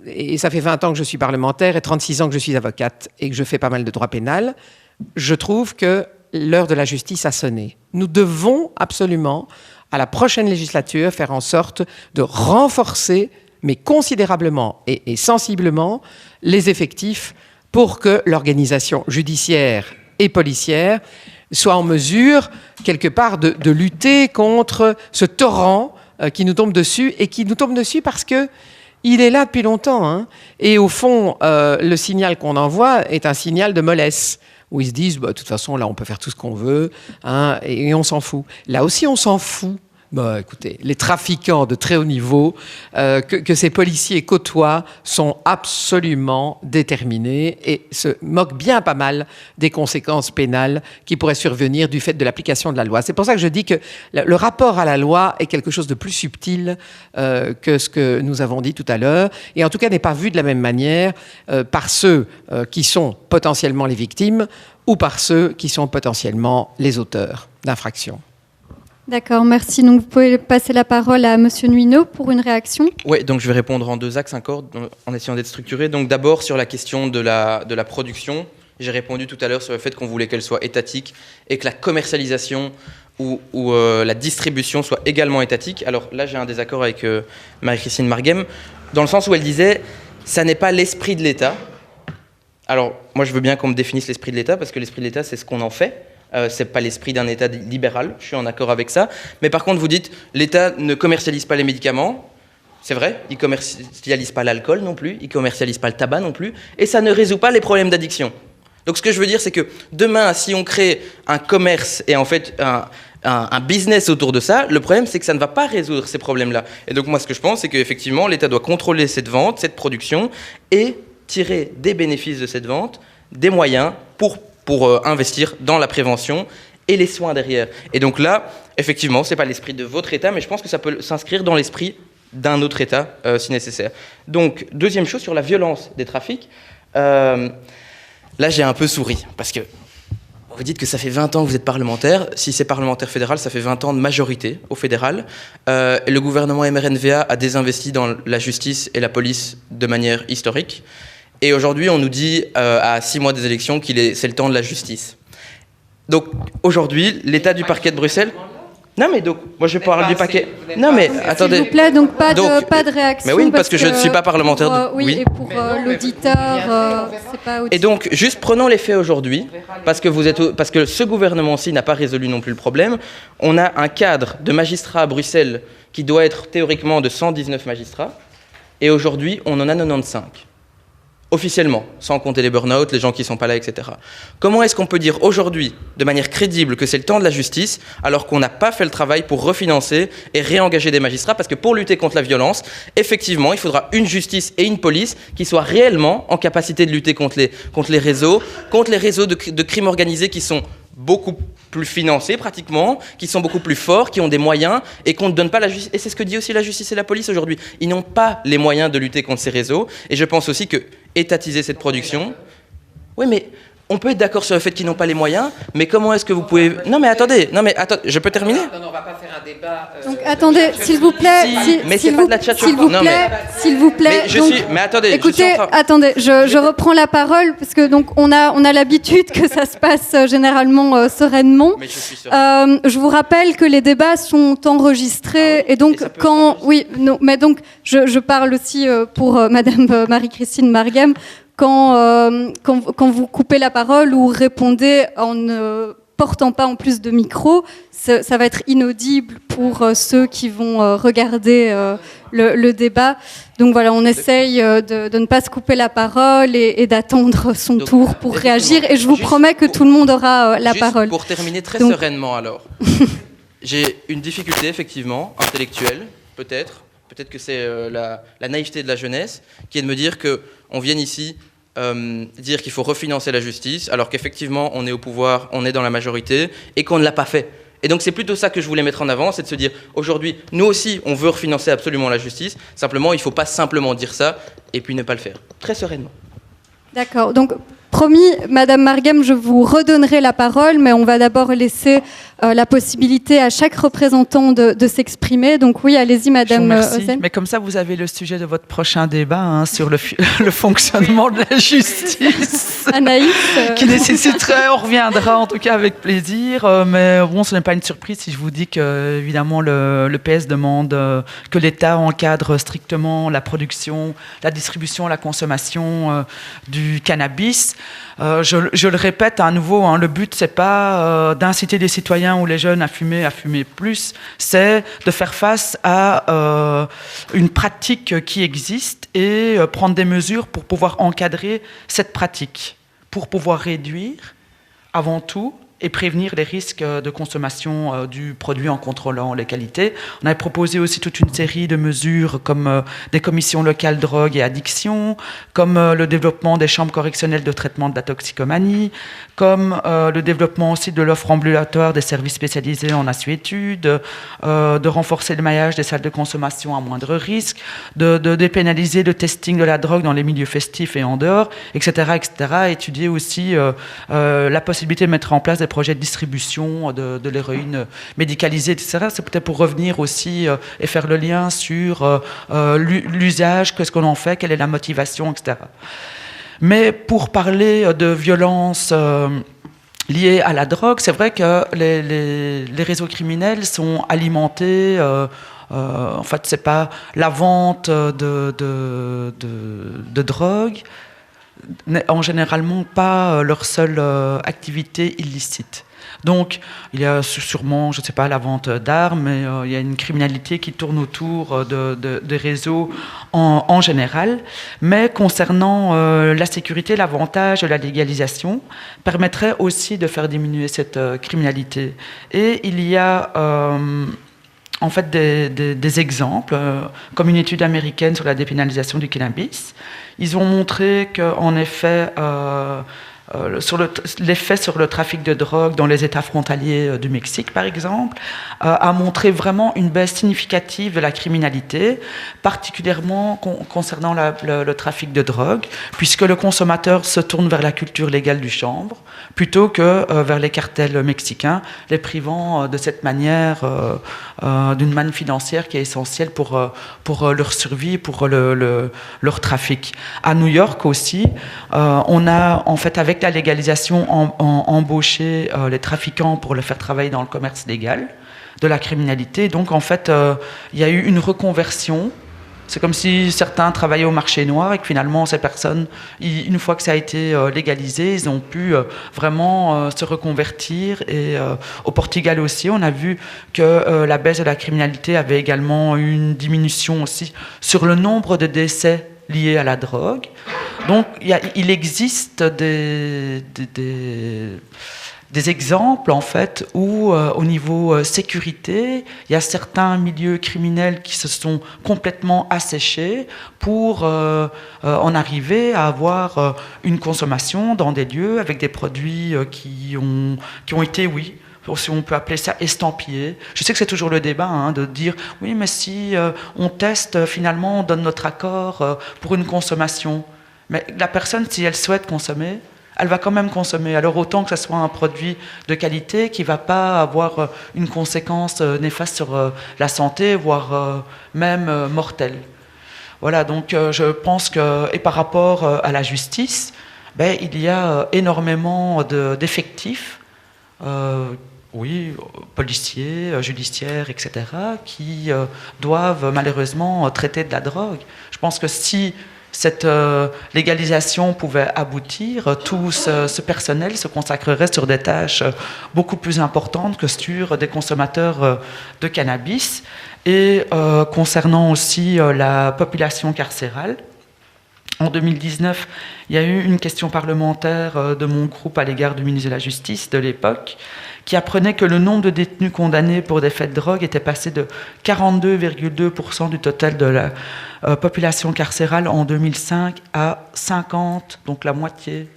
et ça fait 20 ans que je suis parlementaire et 36 ans que je suis avocate et que je fais pas mal de droit pénal, je trouve que l'heure de la justice a sonné. Nous devons absolument, à la prochaine législature, faire en sorte de renforcer, mais considérablement et sensiblement, les effectifs pour que l'organisation judiciaire et policière soit en mesure, quelque part, de lutter contre ce torrent qui nous tombe dessus, et qui nous tombe dessus parce que il est là depuis longtemps, hein. Et au fond, le signal qu'on envoie est un signal de mollesse, où ils se disent, de toute façon, là, on peut faire tout ce qu'on veut, hein, et on s'en fout. Là aussi, on s'en fout Bon, écoutez, les trafiquants de très haut niveau que ces policiers côtoient sont absolument déterminés et se moquent bien pas mal des conséquences pénales qui pourraient survenir du fait de l'application de la loi. C'est pour ça que je dis que le rapport à la loi est quelque chose de plus subtil que ce que nous avons dit tout à l'heure, et en tout cas n'est pas vu de la même manière par ceux qui sont potentiellement les victimes ou par ceux qui sont potentiellement les auteurs d'infractions. D'accord, merci. Donc vous pouvez passer la parole à Monsieur Nuino pour une réaction. Oui, donc je vais répondre en 2 axes encore, en essayant d'être structuré. Donc d'abord sur la question de la production, j'ai répondu tout à l'heure sur le fait qu'on voulait qu'elle soit étatique et que la commercialisation ou la distribution soit également étatique. Alors là, j'ai un désaccord avec Marie-Christine Marguem, dans le sens où elle disait « ça n'est pas l'esprit de l'État ». Alors, moi, je veux bien qu'on me définisse l'esprit de l'État, parce que l'esprit de l'État, c'est ce qu'on en fait. C'est pas l'esprit d'un État libéral, je suis en accord avec ça. Mais par contre, vous dites, l'État ne commercialise pas les médicaments. C'est vrai, il ne commercialise pas l'alcool non plus, il ne commercialise pas le tabac non plus, et ça ne résout pas les problèmes d'addiction. Donc, ce que je veux dire, c'est que demain, si on crée un commerce et en fait un business autour de ça, le problème, c'est que ça ne va pas résoudre ces problèmes-là. Et donc, moi, ce que je pense, c'est qu'effectivement, l'État doit contrôler cette vente, cette production, et tirer des bénéfices de cette vente, des moyens pour investir dans la prévention et les soins derrière. Et donc là, effectivement, ce n'est pas l'esprit de votre État, mais je pense que ça peut s'inscrire dans l'esprit d'un autre État, si nécessaire. Donc, deuxième chose, sur la violence des trafics, là, j'ai un peu souri, parce que vous dites que ça fait 20 ans que vous êtes parlementaire. Si c'est parlementaire fédéral, ça fait 20 ans de majorité au fédéral. Le gouvernement MRNVA a désinvesti dans la justice et la police de manière historique. Et aujourd'hui, on nous dit, à 6 mois des élections, c'est le temps de la justice. Donc, aujourd'hui, l'état du parquet de Bruxelles... Non, mais donc, moi, je parle du paquet... Non, mais attendez... S'il vous plaît, donc pas de réaction. Mais oui, parce que je ne suis pas parlementaire. Oui, et pour l'auditeur, c'est pas... Et donc, juste prenons les faits aujourd'hui, parce que ce gouvernement-ci n'a pas résolu non plus le problème. On a un cadre de magistrats à Bruxelles qui doit être théoriquement de 119 magistrats, et aujourd'hui, on en a 95. Officiellement, sans compter les burn-out, les gens qui ne sont pas là, etc. Comment est-ce qu'on peut dire aujourd'hui, de manière crédible, que c'est le temps de la justice, alors qu'on n'a pas fait le travail pour refinancer et réengager des magistrats? Parce que pour lutter contre la violence, effectivement, il faudra une justice et une police qui soient réellement en capacité de lutter contre les réseaux de crimes organisés qui sont beaucoup plus financés pratiquement, qui sont beaucoup plus forts, qui ont des moyens et qu'on ne donne pas la justice. Et c'est ce que dit aussi la justice et la police aujourd'hui. Ils n'ont pas les moyens de lutter contre ces réseaux. Et je pense aussi que étatiser cette production... Oui, mais on peut être d'accord sur le fait qu'ils n'ont pas les moyens, mais comment est-ce que vous pouvez... Non, mais attendez, je peux terminer? Non, on va pas faire un débat... Donc, attendez, s'il vous plaît... Mais c'est pas de la tchatchour. S'il vous plaît... Mais attendez... Écoutez, attendez, je reprends la parole, parce que donc, on a l'habitude que ça se passe généralement sereinement. Mais je suis sereine. Je vous rappelle que les débats sont enregistrés, et donc quand... Oui, non, mais donc, je parle aussi pour Madame Marie-Christine Marguem. Quand vous coupez la parole ou répondez en ne portant pas en plus de micro, ça va être inaudible pour ceux qui vont regarder le débat. Donc voilà, on essaye de ne pas se couper la parole et d'attendre son tour pour réagir. Et je vous promets que tout le monde aura la parole. Pour terminer très sereinement alors, j'ai une difficulté effectivement, intellectuelle peut-être. Peut-être que c'est la naïveté de la jeunesse qui est de me dire qu'on vienne ici dire qu'il faut refinancer la justice alors qu'effectivement on est au pouvoir, on est dans la majorité et qu'on ne l'a pas fait. Et donc c'est plutôt ça que je voulais mettre en avant, c'est de se dire aujourd'hui, nous aussi on veut refinancer absolument la justice, simplement il ne faut pas simplement dire ça et puis ne pas le faire. Très sereinement. D'accord, donc promis, Madame Marguem, je vous redonnerai la parole, mais on va d'abord laisser la possibilité à chaque représentant de s'exprimer. Donc oui, allez-y, Madame Ozen. Mais comme ça, vous avez le sujet de votre prochain débat sur le fonctionnement de la justice. Anaïs. Qui nécessiterait, on reviendra en tout cas avec plaisir, mais bon, ce n'est pas une surprise si je vous dis que, évidemment, le PS demande que l'État encadre strictement la production, la distribution, la consommation du cannabis. Je le répète à nouveau, le but, c'est pas d'inciter les citoyens ou les jeunes à fumer plus, c'est de faire face à une pratique qui existe et prendre des mesures pour pouvoir encadrer cette pratique, pour pouvoir réduire, avant tout, et prévenir les risques de consommation du produit en contrôlant les qualités. On avait proposé aussi toute une série de mesures comme des commissions locales drogue et addiction, comme le développement des chambres correctionnelles de traitement de la toxicomanie, comme le développement aussi de l'offre ambulatoire des services spécialisés en assuétude, de renforcer le maillage des salles de consommation à moindre risque, de dépénaliser le testing de la drogue dans les milieux festifs et en dehors, etc. Étudier aussi la possibilité de mettre en place des projets de distribution de l'héroïne médicalisée, etc. C'est peut-être pour revenir aussi et faire le lien sur l'usage, qu'est-ce qu'on en fait, quelle est la motivation, etc. Mais pour parler de violence liées à la drogue, c'est vrai que les réseaux criminels sont alimentés. En fait, c'est pas la vente de drogue, n'est en généralement pas leur seule activité illicite. Donc, il y a sûrement, je ne sais pas, la vente d'armes, mais il y a une criminalité qui tourne autour des réseaux en général. Mais concernant la sécurité, l'avantage de la légalisation permettrait aussi de faire diminuer cette criminalité. Et il y a en fait des exemples, comme une étude américaine sur la dépénalisation du cannabis. Ils ont montré qu'en effet, l'effet sur le trafic de drogue dans les États frontaliers du Mexique, par exemple, a montré vraiment une baisse significative de la criminalité, particulièrement concernant le trafic de drogue, puisque le consommateur se tourne vers la culture légale du chanvre, plutôt que vers les cartels mexicains, les privant de cette manière d'une manne financière qui est essentielle pour leur survie, pour leur trafic. À New York aussi, on a en fait avec la légalisation embauché les trafiquants pour les faire travailler dans le commerce légal de la criminalité. Donc en fait, il y a eu une reconversion. C'est comme si certains travaillaient au marché noir et que finalement ces personnes, une fois que ça a été légalisé, ils ont pu vraiment se reconvertir. Et au Portugal aussi, on a vu que la baisse de la criminalité avait également une diminution aussi sur le nombre de décès liés à la drogue. Donc il existe des exemples en fait où au niveau sécurité, il y a certains milieux criminels qui se sont complètement asséchés pour en arriver à avoir une consommation dans des lieux avec des produits qui ont été, oui, si on peut appeler ça estampillé. Je sais que c'est toujours le débat de dire oui, mais si on teste, finalement on donne notre accord pour une consommation. Mais la personne, si elle souhaite consommer, elle va quand même consommer. Alors autant que ce soit un produit de qualité qui ne va pas avoir une conséquence néfaste sur la santé, voire même mortelle. Voilà, donc je pense que, et par rapport à la justice, il y a énormément d'effectifs, oui, policiers, judiciaires, etc., qui doivent malheureusement traiter de la drogue. Je pense que si cette légalisation pouvait aboutir, tout ce personnel se consacrerait sur des tâches beaucoup plus importantes que sur des consommateurs de cannabis. Et concernant aussi la population carcérale, en 2019, il y a eu une question parlementaire de mon groupe à l'égard du ministre de la Justice de l'époque, qui apprenait que le nombre de détenus condamnés pour des faits de drogue était passé de 42,2% du total de la population carcérale en 2005 à 50%, donc la moitié,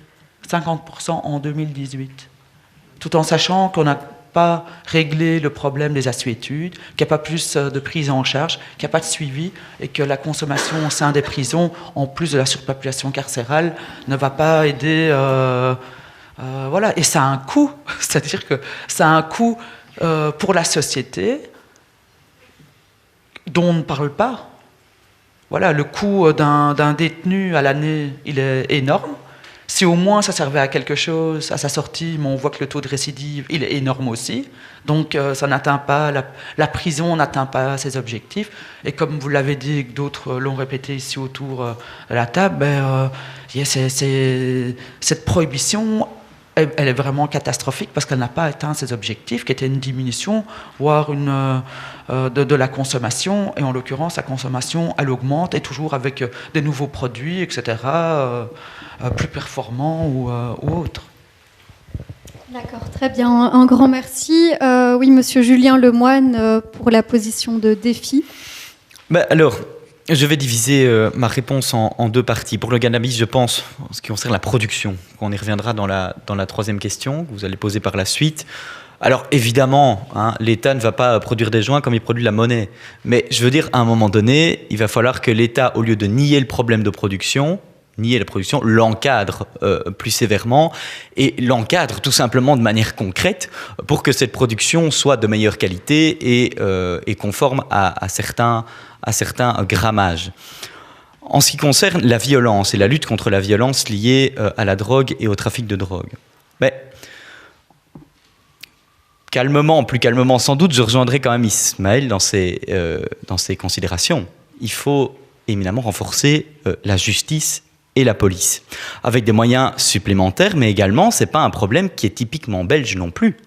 50% en 2018. Tout en sachant qu'on n'a pas réglé le problème des assuétudes, qu'il n'y a pas plus de prise en charge, qu'il n'y a pas de suivi et que la consommation au sein des prisons, en plus de la surpopulation carcérale, ne va pas aider... voilà, et ça a un coût, c'est-à-dire que ça a un coût pour la société dont on ne parle pas. Voilà, le coût d'un détenu à l'année, il est énorme. Si au moins ça servait à quelque chose à sa sortie, mais on voit que le taux de récidive, il est énorme aussi. Donc ça n'atteint pas, la prison n'atteint pas ses objectifs. Et comme vous l'avez dit et que d'autres l'ont répété ici autour de la table, cette prohibition, elle est vraiment catastrophique parce qu'elle n'a pas atteint ses objectifs, qui étaient une diminution, voire de la consommation. Et en l'occurrence, la consommation, elle augmente, et toujours avec des nouveaux produits, etc., plus performants ou autres. D'accord, très bien. Un grand merci. Oui, monsieur Julien Lemoine, pour la position de défi. Alors, je vais diviser ma réponse en deux parties. Pour le cannabis, je pense, en ce qui concerne la production, on y reviendra dans la troisième question que vous allez poser par la suite. Alors évidemment, l'État ne va pas produire des joints comme il produit la monnaie. Mais je veux dire, à un moment donné, il va falloir que l'État, au lieu de nier le problème de production, l'encadre plus sévèrement et l'encadre tout simplement de manière concrète pour que cette production soit de meilleure qualité et conforme à certains grammages. En ce qui concerne la violence et la lutte contre la violence liée à la drogue et au trafic de drogue, plus calmement sans doute, je rejoindrai quand même Ismaël dans ses considérations. Il faut éminemment renforcer la justice et la police, avec des moyens supplémentaires, mais également, ce n'est pas un problème qui est typiquement belge non plus.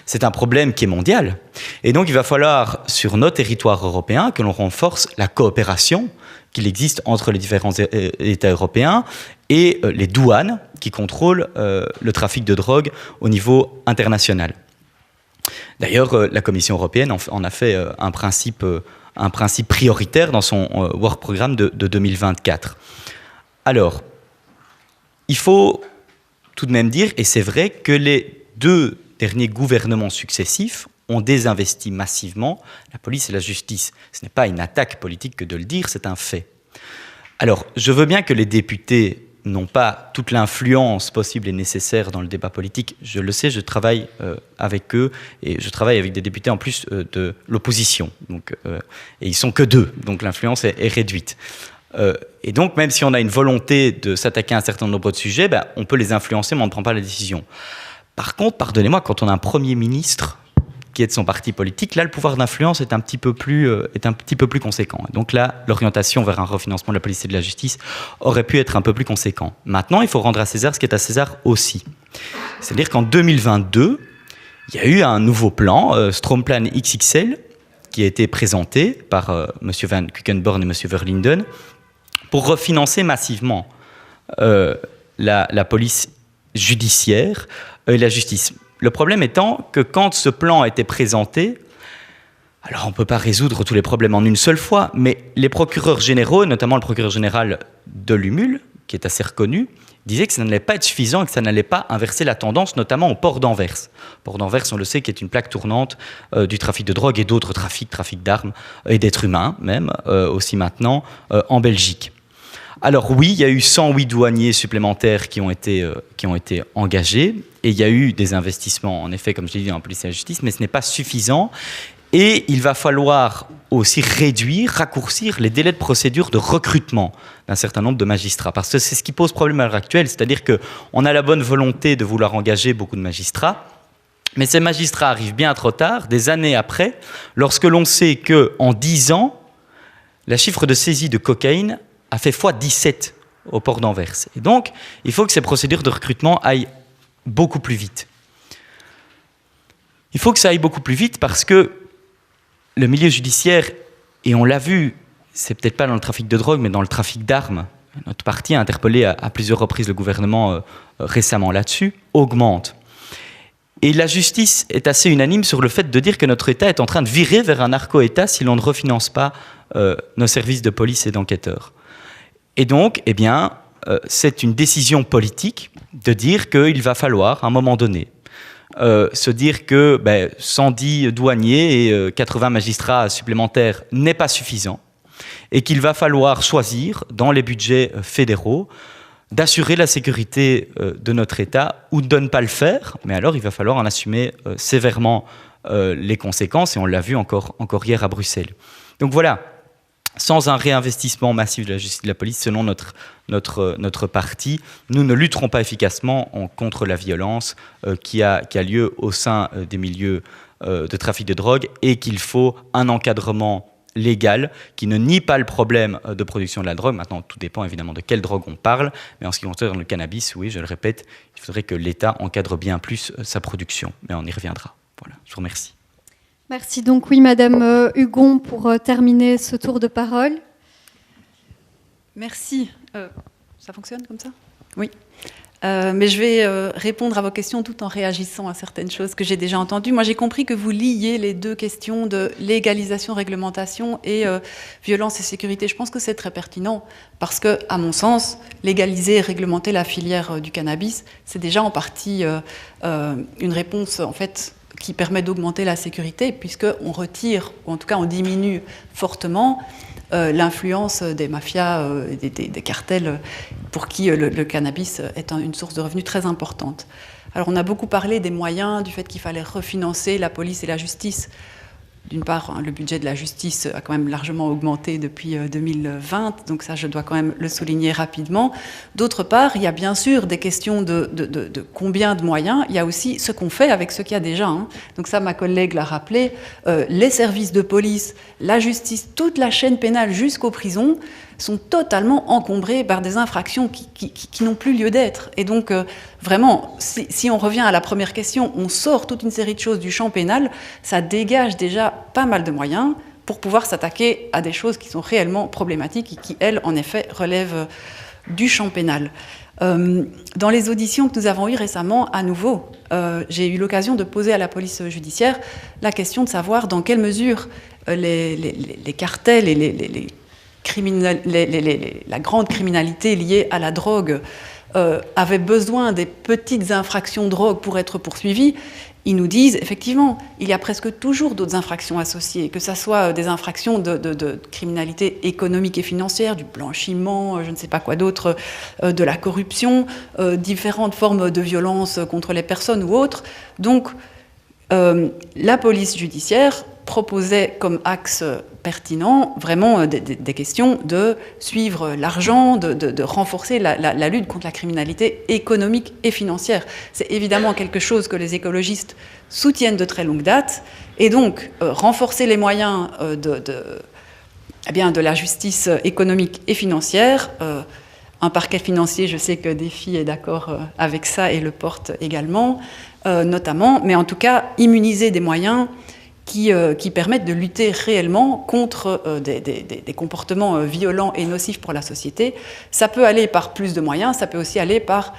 C'est un problème qui est mondial. Et donc, il va falloir, sur nos territoires européens, que l'on renforce la coopération qu'il existe entre les différents États européens et les douanes qui contrôlent le trafic de drogue au niveau international. D'ailleurs, la Commission européenne en a fait un principe prioritaire dans son Work Programme de 2024. Alors, il faut tout de même dire, et c'est vrai, que les 2 derniers gouvernements successifs ont désinvesti massivement la police et la justice. Ce n'est pas une attaque politique que de le dire, c'est un fait. Alors, je veux bien que les députés n'ont pas toute l'influence possible et nécessaire dans le débat politique. Je le sais, je travaille avec eux et je travaille avec des députés en plus de l'opposition. Donc, et ils ne sont que 2, donc l'influence est réduite. Et donc, même si on a une volonté de s'attaquer à un certain nombre de sujets, on peut les influencer, mais on ne prend pas la décision. Par contre, pardonnez-moi, quand on a un Premier ministre qui est de son parti politique, là, le pouvoir d'influence est un petit peu plus conséquent. Donc là, l'orientation vers un refinancement de la police et de la justice aurait pu être un peu plus conséquent. Maintenant, il faut rendre à César ce qui est à César aussi. C'est-à-dire qu'en 2022, il y a eu un nouveau plan, Stromplan XXL, qui a été présenté par M. Van Quickenborne et M. Verlinden, pour refinancer massivement la police judiciaire et la justice. Le problème étant que quand ce plan a été présenté, alors on ne peut pas résoudre tous les problèmes en une seule fois, mais les procureurs généraux, notamment le procureur général de l'UMUL, qui est assez reconnu, disaient que ça n'allait pas être suffisant et que ça n'allait pas inverser la tendance, notamment au port d'Anvers. Port d'Anvers, on le sait, qui est une plaque tournante du trafic de drogue et d'autres trafic d'armes et d'êtres humains, même, aussi maintenant, en Belgique. Alors oui, il y a eu 108 douaniers supplémentaires qui ont été engagés et il y a eu des investissements, en effet, comme je l'ai dit, en police et la justice, mais ce n'est pas suffisant et il va falloir aussi raccourcir les délais de procédure de recrutement d'un certain nombre de magistrats, parce que c'est ce qui pose problème à l'heure actuelle, c'est-à-dire qu'on a la bonne volonté de vouloir engager beaucoup de magistrats, mais ces magistrats arrivent bien trop tard, des années après, lorsque l'on sait qu'en 10 ans, la chiffre de saisie de cocaïne a fait x17 au port d'Anvers. Et donc, il faut que ces procédures de recrutement aillent beaucoup plus vite. Il faut que ça aille beaucoup plus vite parce que le milieu judiciaire, et on l'a vu, c'est peut-être pas dans le trafic de drogue, mais dans le trafic d'armes, notre parti a interpellé à plusieurs reprises le gouvernement récemment là-dessus, augmente. Et la justice est assez unanime sur le fait de dire que notre État est en train de virer vers un narco-État si l'on ne refinance pas nos services de police et d'enquêteurs. Et donc, c'est une décision politique de dire qu'il va falloir, à un moment donné, se dire que 110 douaniers et 80 magistrats supplémentaires n'est pas suffisant et qu'il va falloir choisir, dans les budgets fédéraux, d'assurer la sécurité de notre État ou de ne pas le faire, mais alors il va falloir en assumer sévèrement les conséquences, et on l'a vu encore hier à Bruxelles. Donc voilà. Sans un réinvestissement massif de la justice et de la police, selon notre parti, nous ne lutterons pas efficacement contre la violence qui a lieu au sein des milieux de trafic de drogue, et qu'il faut un encadrement légal qui ne nie pas le problème de production de la drogue. Maintenant, tout dépend évidemment de quelle drogue on parle, mais en ce qui concerne le cannabis, oui, je le répète, il faudrait que l'État encadre bien plus sa production, mais on y reviendra. Voilà, je vous remercie. Merci. Donc oui, Madame Hugon, pour terminer ce tour de parole. Merci. Ça fonctionne comme ça ? Oui. Mais je vais répondre à vos questions tout en réagissant à certaines choses que j'ai déjà entendues. Moi, j'ai compris que vous liez les deux questions de légalisation, réglementation et violence et sécurité. Je pense que c'est très pertinent parce que, à mon sens, légaliser et réglementer la filière du cannabis, c'est déjà en partie une réponse, en fait, qui permet d'augmenter la sécurité, puisqu'on retire, ou en tout cas on diminue fortement l'influence des mafias, des cartels, pour qui le cannabis est une source de revenus très importante. Alors on a beaucoup parlé des moyens, du fait qu'il fallait refinancer la police et la justice. D'une part, le budget de la justice a quand même largement augmenté depuis 2020, donc ça, je dois quand même le souligner rapidement. D'autre part, il y a bien sûr des questions de combien de moyens, il y a aussi ce qu'on fait avec ce qu'il y a déjà. Donc ça, ma collègue l'a rappelé, les services de police, la justice, toute la chaîne pénale jusqu'aux prisons sont totalement encombrés par des infractions qui n'ont plus lieu d'être. Et donc, vraiment, si on revient à la première question, on sort toute une série de choses du champ pénal, ça dégage déjà pas mal de moyens pour pouvoir s'attaquer à des choses qui sont réellement problématiques et qui, elles, en effet, relèvent du champ pénal. Dans les auditions que nous avons eues récemment, à nouveau, j'ai eu l'occasion de poser à la police judiciaire la question de savoir dans quelle mesure les cartels et la grande criminalité liée à la drogue avait besoin des petites infractions de drogue pour être poursuivies. Ils nous disent, effectivement, il y a presque toujours d'autres infractions associées, que ce soit des infractions de criminalité économique et financière, du blanchiment, je ne sais pas quoi d'autre, de la corruption, différentes formes de violence contre les personnes ou autres. Donc, la police judiciaire proposait comme axe pertinent vraiment des questions de suivre l'argent, de renforcer la lutte contre la criminalité économique et financière. C'est évidemment quelque chose que les écologistes soutiennent de très longue date, et donc renforcer les moyens de la justice économique et financière. Un parquet financier, je sais que Défi est d'accord avec ça et le porte également, notamment, mais en tout cas immuniser des moyens qui permettent de lutter réellement contre des comportements violents et nocifs pour la société. Ça peut aller par plus de moyens, ça peut aussi aller par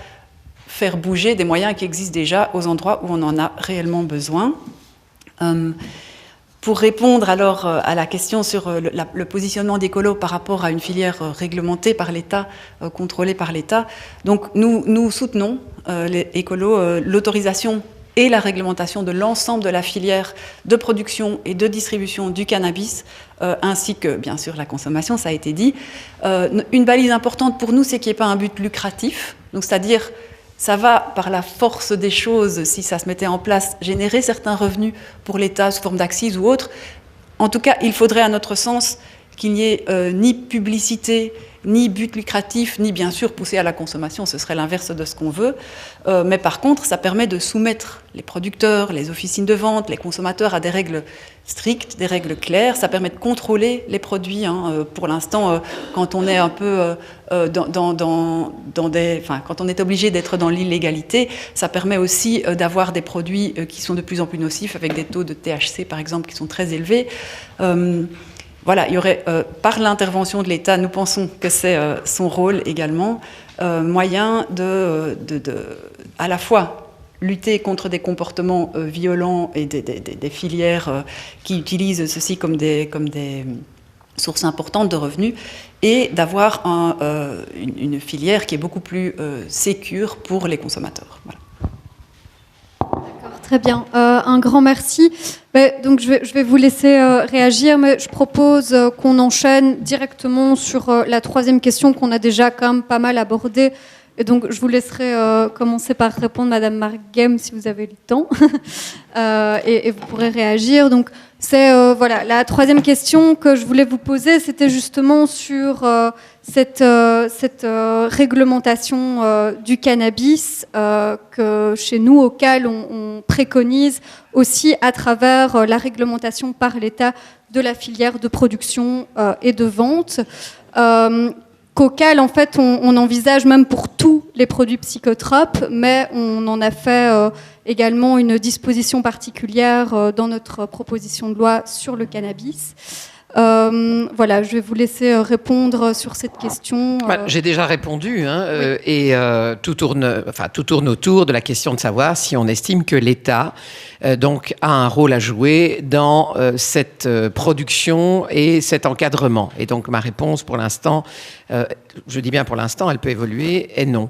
faire bouger des moyens qui existent déjà aux endroits où on en a réellement besoin. Pour répondre alors à la question sur le positionnement d'écolo par rapport à une filière réglementée par l'État, contrôlée par l'État, donc nous soutenons les écolos l'autorisation et la réglementation de l'ensemble de la filière de production et de distribution du cannabis, ainsi que, bien sûr, la consommation, ça a été dit. Une balise importante pour nous, c'est qu'il n'y ait pas un but lucratif, donc c'est-à-dire, ça va, par la force des choses, si ça se mettait en place, générer certains revenus pour l'État sous forme d'accise ou autre. En tout cas, il faudrait, à notre sens, qu'il n'y ait ni publicité, ni but lucratif, ni bien sûr pousser à la consommation, ce serait l'inverse de ce qu'on veut. Mais par contre, ça permet de soumettre les producteurs, les officines de vente, les consommateurs à des règles strictes, des règles claires. Ça permet de contrôler les produits. Pour l'instant, quand on est un peu quand on est obligé d'être dans l'illégalité, ça permet aussi d'avoir des produits qui sont de plus en plus nocifs, avec des taux de THC, par exemple, qui sont très élevés. Voilà, il y aurait, par l'intervention de l'État, nous pensons que c'est son rôle également, moyen à la fois lutter contre des comportements violents et des filières qui utilisent ceci comme des sources importantes de revenus, et d'avoir une filière qui est beaucoup plus sécure pour les consommateurs. Voilà. Très bien, un grand merci. Donc je vais vous laisser réagir, mais je propose qu'on enchaîne directement sur la troisième question qu'on a déjà quand même pas mal abordée. Et donc je vous laisserai commencer par répondre, Madame Marguem, si vous avez le temps, et vous pourrez réagir. Donc c'est voilà, la troisième question que je voulais vous poser, c'était justement sur cette réglementation du cannabis que chez nous, au CAL, on préconise aussi à travers la réglementation par l'État de la filière de production et de vente. Qu'au CAL, en fait, on envisage même pour tous les produits psychotropes, mais on en a fait également une disposition particulière dans notre proposition de loi sur le cannabis. Voilà, je vais vous laisser répondre sur cette question. J'ai déjà répondu, et tout tourne autour de la question de savoir si on estime que l'État donc a un rôle à jouer dans cette production et cet encadrement. Et donc ma réponse pour l'instant, je dis bien pour l'instant, elle peut évoluer, est non.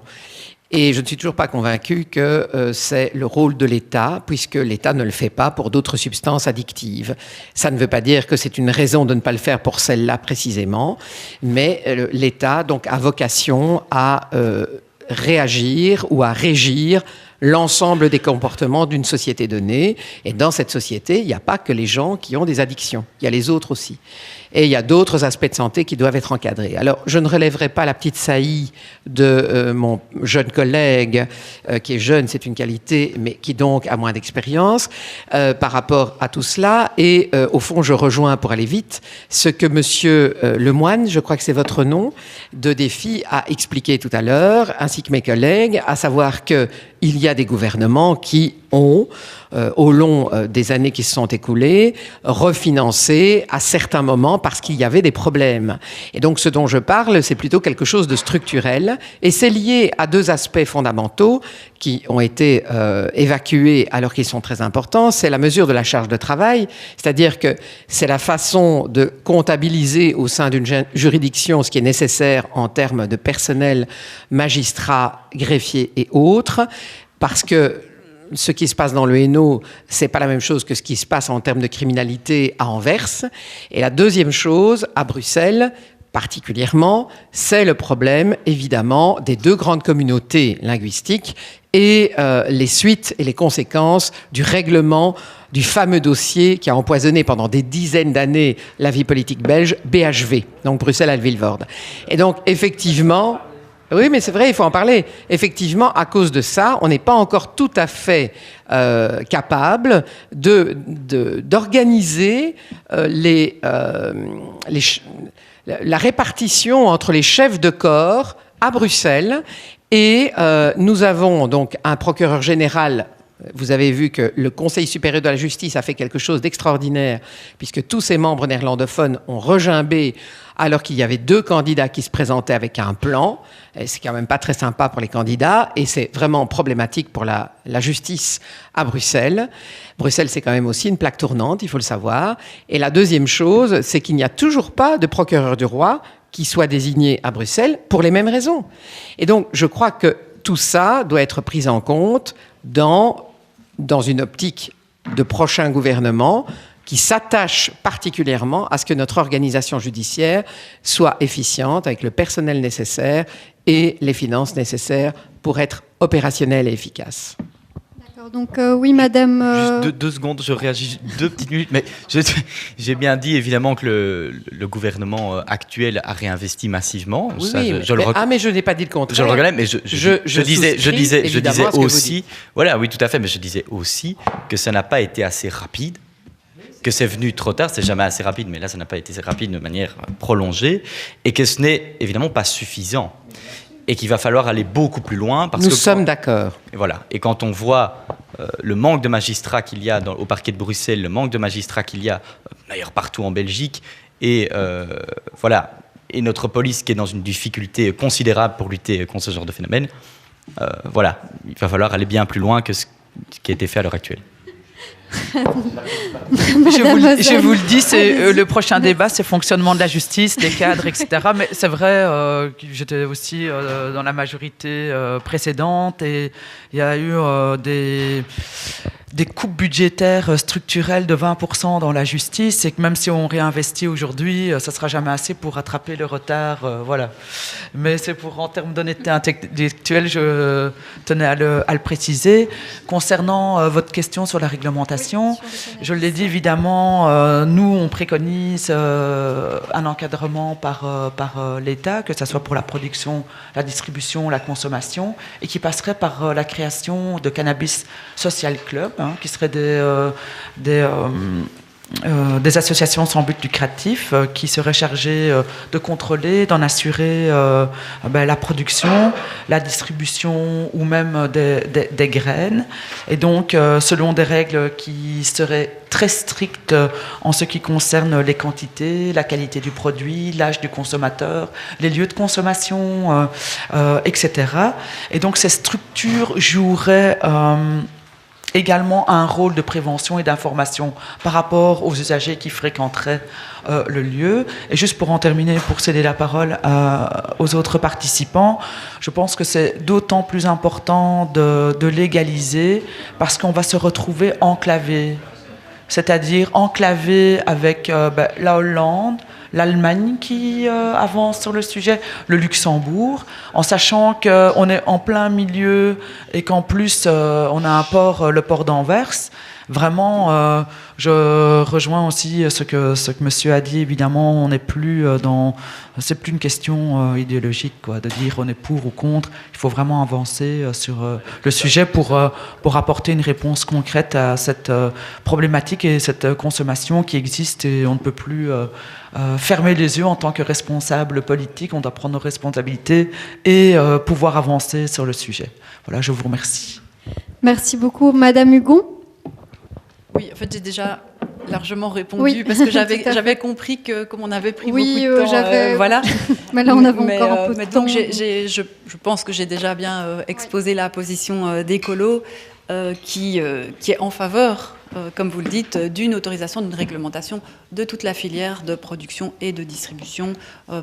Et je ne suis toujours pas convaincu que c'est le rôle de l'État, puisque l'État ne le fait pas pour d'autres substances addictives. Ça ne veut pas dire que c'est une raison de ne pas le faire pour celle-là précisément, mais l'État donc a vocation à réagir ou à régir l'ensemble des comportements d'une société donnée. Et dans cette société, il n'y a pas que les gens qui ont des addictions, il y a les autres aussi. Et il y a d'autres aspects de santé qui doivent être encadrés. Alors, je ne relèverai pas la petite saillie de mon jeune collègue, qui est jeune, c'est une qualité, mais qui donc a moins d'expérience par rapport à tout cela. Et au fond, je rejoins, pour aller vite, ce que monsieur Lemoine, je crois que c'est votre nom, de Défi, a expliqué tout à l'heure, ainsi que mes collègues, à savoir qu'il y a des gouvernements qui ont, au long des années qui se sont écoulées, refinancé à certains moments parce qu'il y avait des problèmes. Et donc ce dont je parle, c'est plutôt quelque chose de structurel, et c'est lié à deux aspects fondamentaux qui ont été évacués alors qu'ils sont très importants. C'est la mesure de la charge de travail, c'est-à-dire que c'est la façon de comptabiliser au sein d'une juridiction ce qui est nécessaire en termes de personnel, magistrats, greffiers et autres, parce que ce qui se passe dans le Hainaut, c'est pas la même chose que ce qui se passe en termes de criminalité à Anvers. Et la deuxième chose, à Bruxelles, particulièrement, c'est le problème, évidemment, des deux grandes communautés linguistiques et les suites et les conséquences du règlement du fameux dossier qui a empoisonné pendant des dizaines d'années la vie politique belge, BHV, donc Bruxelles-Haute-Vilvoorde. Et donc, effectivement... Oui, mais c'est vrai, il faut en parler. Effectivement, à cause de ça, on n'est pas encore tout à fait capable d'organiser la répartition entre les chefs de corps à Bruxelles. Et nous avons donc un procureur général. Vous avez vu que le Conseil supérieur de la justice a fait quelque chose d'extraordinaire, puisque tous ses membres néerlandophones ont regimbé alors qu'il y avait deux candidats qui se présentaient avec un plan. Et c'est quand même pas très sympa pour les candidats, et c'est vraiment problématique pour la justice à Bruxelles. Bruxelles, c'est quand même aussi une plaque tournante, il faut le savoir. Et la deuxième chose, c'est qu'il n'y a toujours pas de procureur du roi qui soit désigné à Bruxelles pour les mêmes raisons. Et donc, je crois que tout ça doit être pris en compte dans une optique de prochain gouvernement qui s'attache particulièrement à ce que notre organisation judiciaire soit efficiente, avec le personnel nécessaire et les finances nécessaires pour être opérationnelle et efficace. D'accord, donc oui, madame... Juste deux secondes, je réagis 2 petites minutes, mais j'ai bien dit évidemment que le gouvernement actuel a réinvesti massivement. Oui, ça, mais je n'ai pas dit le contraire. Je le reconnais, mais je disais aussi... Voilà, oui, tout à fait, mais je disais aussi que ça n'a pas été assez rapide, que c'est venu trop tard, c'est jamais assez rapide, mais là ça n'a pas été rapide de manière prolongée, et que ce n'est évidemment pas suffisant, et qu'il va falloir aller beaucoup plus loin. Nous sommes d'accord. Et voilà. Et quand on voit le manque de magistrats qu'il y a au parquet de Bruxelles, le manque de magistrats qu'il y a d'ailleurs partout en Belgique, et voilà, et notre police qui est dans une difficulté considérable pour lutter contre ce genre de phénomène, voilà, il va falloir aller bien plus loin que ce qui a été fait à l'heure actuelle. Je vous le dis, c'est le prochain débat, c'est fonctionnement de la justice, des cadres, etc. Mais c'est vrai que j'étais aussi dans la majorité précédente, et il y a eu des coupes budgétaires structurelles de 20% dans la justice, et que même si on réinvestit aujourd'hui, ça ne sera jamais assez pour rattraper le retard. Voilà. Mais c'est pour, en termes d'honnêteté intellectuelle, je tenais à le préciser. Concernant votre question sur la réglementation, je l'ai dit évidemment, nous on préconise un encadrement par l'État, que ce soit pour la production, la distribution, la consommation, et qui passerait par la création de Cannabis Social Club, qui seraient des associations sans but lucratif qui seraient chargées de contrôler, d'en assurer la production, la distribution ou même des graines. Et donc, selon des règles qui seraient très strictes en ce qui concerne les quantités, la qualité du produit, l'âge du consommateur, les lieux de consommation, etc. Et donc, ces structures joueraient également un rôle de prévention et d'information par rapport aux usagers qui fréquenteraient le lieu. Et juste pour en terminer, pour céder la parole aux autres participants, je pense que c'est d'autant plus important de légaliser parce qu'on va se retrouver enclavé, c'est-à-dire enclavé avec la Hollande, l'Allemagne qui avance sur le sujet, le Luxembourg, en sachant qu'on est en plein milieu et qu'en plus on a un port, le port d'Anvers. Vraiment, je rejoins aussi ce que monsieur a dit. Évidemment, on n'est plus c'est plus une question idéologique, quoi, de dire on est pour ou contre. Il faut vraiment avancer sur le sujet pour apporter une réponse concrète à cette problématique et cette consommation qui existe et on ne peut plus fermer les yeux en tant que responsable politique. On doit prendre nos responsabilités et pouvoir avancer sur le sujet. Voilà, je vous remercie. Merci beaucoup, Madame Hugon. Oui, en fait, j'ai déjà largement répondu parce que j'avais compris que comme on avait pris beaucoup de temps, voilà. Mais là, on avait encore un peu de temps. Donc, je pense que j'ai déjà bien exposé la position d'Écolo qui est en faveur, comme vous le dites, d'une autorisation, d'une réglementation de toute la filière de production et de distribution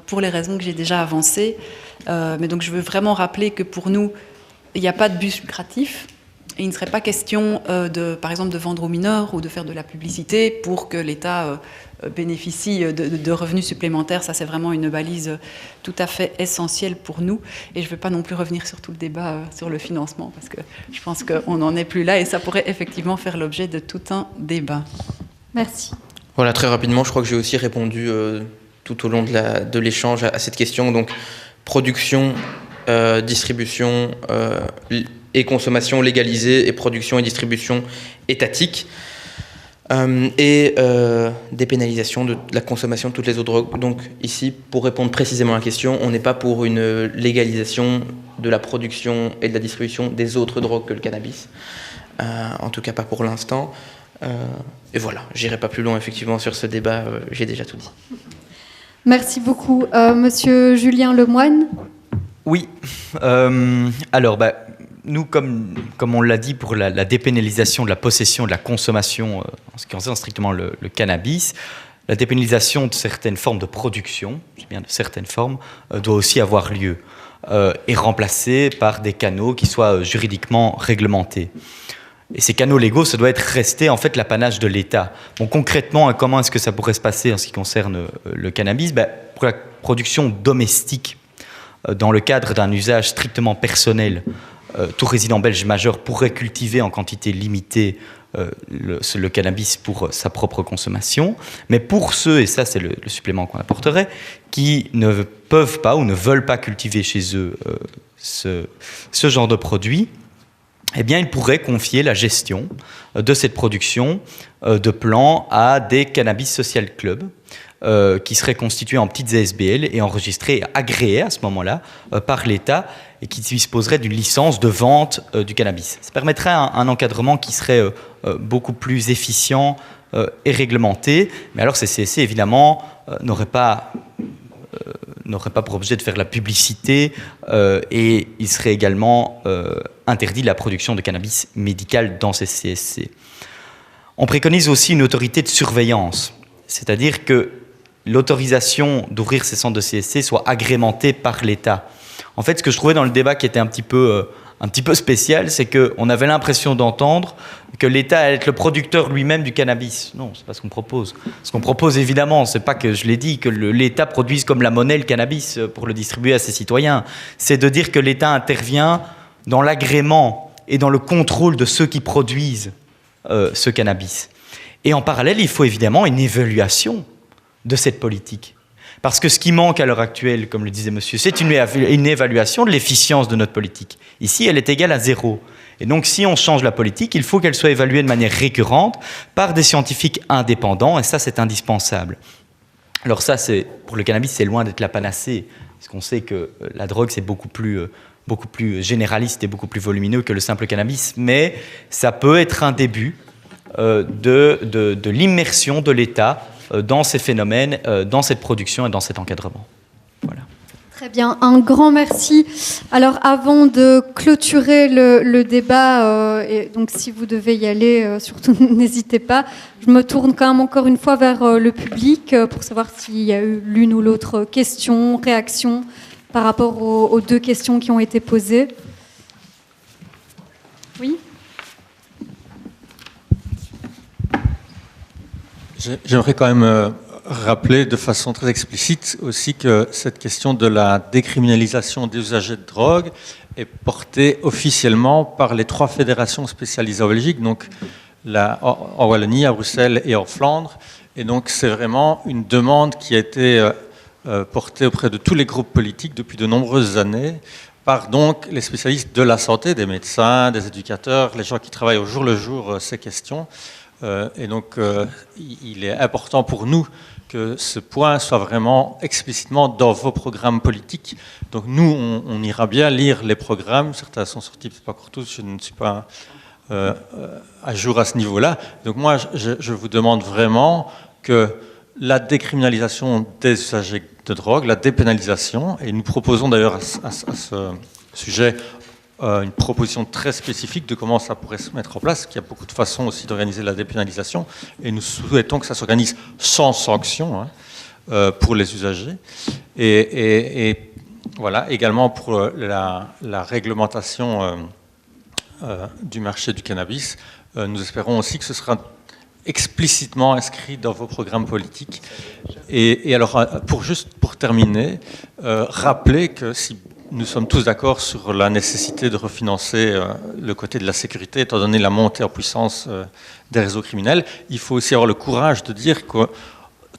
pour les raisons que j'ai déjà avancées. Mais donc, je veux vraiment rappeler que pour nous, il n'y a pas de but lucratif. Et il ne serait pas question, par exemple, de vendre aux mineurs ou de faire de la publicité pour que l'État bénéficie de revenus supplémentaires. Ça, c'est vraiment une balise tout à fait essentielle pour nous. Et je ne veux pas non plus revenir sur tout le débat sur le financement, parce que je pense qu'on n'en est plus là et ça pourrait effectivement faire l'objet de tout un débat. Merci. Voilà, très rapidement, je crois que j'ai aussi répondu tout au long de l'échange à cette question. Donc, production, distribution et consommation légalisée et production et distribution étatique et dépénalisation de la consommation de toutes les autres drogues. Donc ici, pour répondre précisément à la question, on n'est pas pour une légalisation de la production et de la distribution des autres drogues que le cannabis, en tout cas pas pour l'instant. Et voilà, j'irai pas plus loin effectivement sur ce débat, j'ai déjà tout dit. Merci beaucoup. Monsieur Julien Lemoine. Oui, alors nous, comme on l'a dit, pour la dépénalisation de la possession, de la consommation, en ce qui concerne strictement le cannabis, la dépénalisation de certaines formes de production, c'est bien de certaines formes, doit aussi avoir lieu et remplacée par des canaux qui soient juridiquement réglementés. Et ces canaux légaux, ça doit être resté en fait l'apanage de l'État. Bon, concrètement, comment est-ce que ça pourrait se passer en ce qui concerne le cannabis ? Pour la production domestique, dans le cadre d'un usage strictement personnel, tout résident belge majeur pourrait cultiver en quantité limitée le cannabis pour sa propre consommation. Mais pour ceux, et ça c'est le supplément qu'on apporterait, qui ne peuvent pas ou ne veulent pas cultiver chez eux ce genre de produit, eh bien, ils pourraient confier la gestion de cette production de plants à des cannabis social clubs qui seraient constitués en petites ASBL et enregistrés et agréés à ce moment-là par l'État et qui disposeraient d'une licence de vente du cannabis. Ça permettrait un encadrement qui serait beaucoup plus efficient et réglementé. Mais alors ces CSC, évidemment, n'auraient pas pour objet de faire la publicité et il serait également interdit la production de cannabis médical dans ces CSC. On préconise aussi une autorité de surveillance, c'est-à-dire que l'autorisation d'ouvrir ces centres de CSC soit agrémentée par l'État. En fait, ce que je trouvais dans le débat qui était un petit peu spécial, c'est qu'on avait l'impression d'entendre que l'État allait être le producteur lui-même du cannabis. Non, c'est pas ce qu'on propose. Ce qu'on propose, évidemment, c'est pas que je l'ai dit, que l'État produise comme la monnaie le cannabis pour le distribuer à ses citoyens. C'est de dire que l'État intervient dans l'agrément et dans le contrôle de ceux qui produisent ce cannabis. Et en parallèle, il faut évidemment une évaluation de cette politique. Parce que ce qui manque à l'heure actuelle, comme le disait monsieur, c'est une évaluation de l'efficience de notre politique. Ici, elle est égale à 0. Et donc, si on change la politique, il faut qu'elle soit évaluée de manière récurrente par des scientifiques indépendants, et ça, c'est indispensable. Alors ça, pour le cannabis, c'est loin d'être la panacée, parce qu'on sait que la drogue, c'est beaucoup plus généraliste et beaucoup plus volumineux que le simple cannabis, mais ça peut être un début de l'immersion de l'État dans ces phénomènes, dans cette production et dans cet encadrement. Voilà. Très bien, un grand merci. Alors avant de clôturer le débat, et donc si vous devez y aller, surtout n'hésitez pas, je me tourne quand même encore une fois vers le public pour savoir s'il y a eu l'une ou l'autre question, réaction par rapport aux deux questions qui ont été posées. Oui ? J'aimerais quand même rappeler de façon très explicite aussi que cette question de la décriminalisation des usagers de drogue est portée officiellement par les 3 fédérations spécialisées en Belgique, donc en Wallonie, à Bruxelles et en Flandre. Et donc c'est vraiment une demande qui a été portée auprès de tous les groupes politiques depuis de nombreuses années par donc les spécialistes de la santé, des médecins, des éducateurs, les gens qui travaillent au jour le jour ces questions. Et donc il est important pour nous que ce point soit vraiment explicitement dans vos programmes politiques. Donc nous, on ira bien lire les programmes. Certains sont sortis, peut-être pas encore tous, je ne suis pas à jour à ce niveau-là. Donc moi, je vous demande vraiment que la décriminalisation des usagers de drogue, la dépénalisation, et nous proposons d'ailleurs à ce sujet une proposition très spécifique de comment ça pourrait se mettre en place, qu'il y a beaucoup de façons aussi d'organiser la dépénalisation, et nous souhaitons que ça s'organise sans sanction pour les usagers. Et voilà, également pour la réglementation du marché du cannabis, nous espérons aussi que ce sera explicitement inscrit dans vos programmes politiques. Et alors, pour terminer, rappeler que si nous sommes tous d'accord sur la nécessité de refinancer le côté de la sécurité, étant donné la montée en puissance des réseaux criminels, il faut aussi avoir le courage de dire que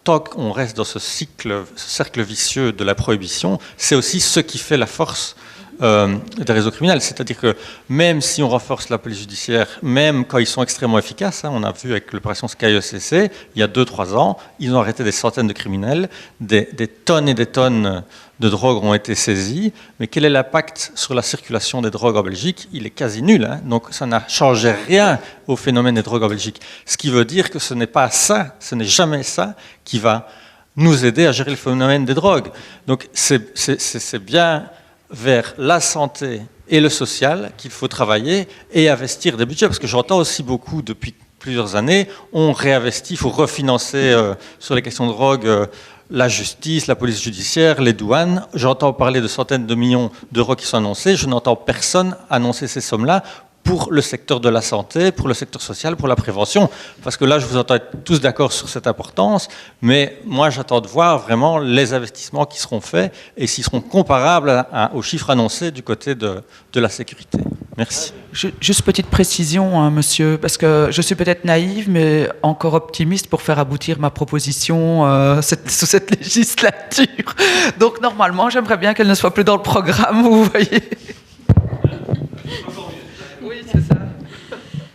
tant qu'on reste dans ce cercle vicieux de la prohibition, c'est aussi ce qui fait la force des réseaux criminels. C'est-à-dire que même si on renforce la police judiciaire, même quand ils sont extrêmement efficaces, on a vu avec l'opération SkyECC, il y a 2-3 ans, ils ont arrêté des centaines de criminels, des tonnes et des tonnes de drogues ont été saisies, mais quel est l'impact sur la circulation des drogues en Belgique? Il est quasi nul, donc ça n'a changé rien au phénomène des drogues en Belgique. Ce qui veut dire que ce n'est pas ça, ce n'est jamais ça qui va nous aider à gérer le phénomène des drogues. Donc c'est bien vers la santé et le social qu'il faut travailler et investir des budgets, parce que j'entends aussi beaucoup depuis plusieurs années, on réinvestit, il faut refinancer sur les questions de drogue la justice, la police judiciaire, les douanes. J'entends parler de centaines de millions d'euros qui sont annoncés, je n'entends personne annoncer ces sommes-là pour le secteur de la santé, pour le secteur social, pour la prévention. Parce que là, je vous entends être tous d'accord sur cette importance, mais moi, j'attends de voir vraiment les investissements qui seront faits et s'ils seront comparables aux chiffres annoncés du côté de la sécurité. Merci. Juste petite précision, monsieur, parce que je suis peut-être naïve, mais encore optimiste pour faire aboutir ma proposition sous cette législature. Donc, normalement, j'aimerais bien qu'elle ne soit plus dans le programme, vous voyez.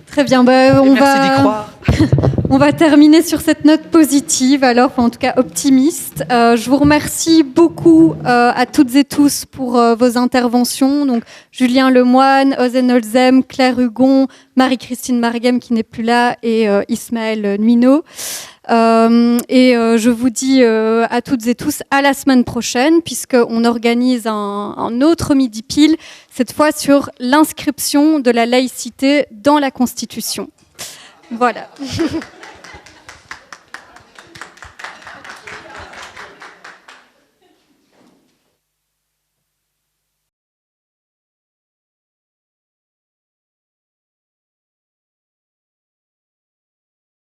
Très bien, on va terminer sur cette note positive, alors, enfin, en tout cas optimiste. Je vous remercie beaucoup à toutes et tous pour vos interventions. Donc, Julien Lemoine, Ozen Olzem, Claire Hugon, Marie-Christine Marghem qui n'est plus là et Ismaël Nuino. Je vous dis à toutes et tous à la semaine prochaine, puisqu'on organise un autre Midi Pile, cette fois sur l'inscription de la laïcité dans la Constitution. Voilà.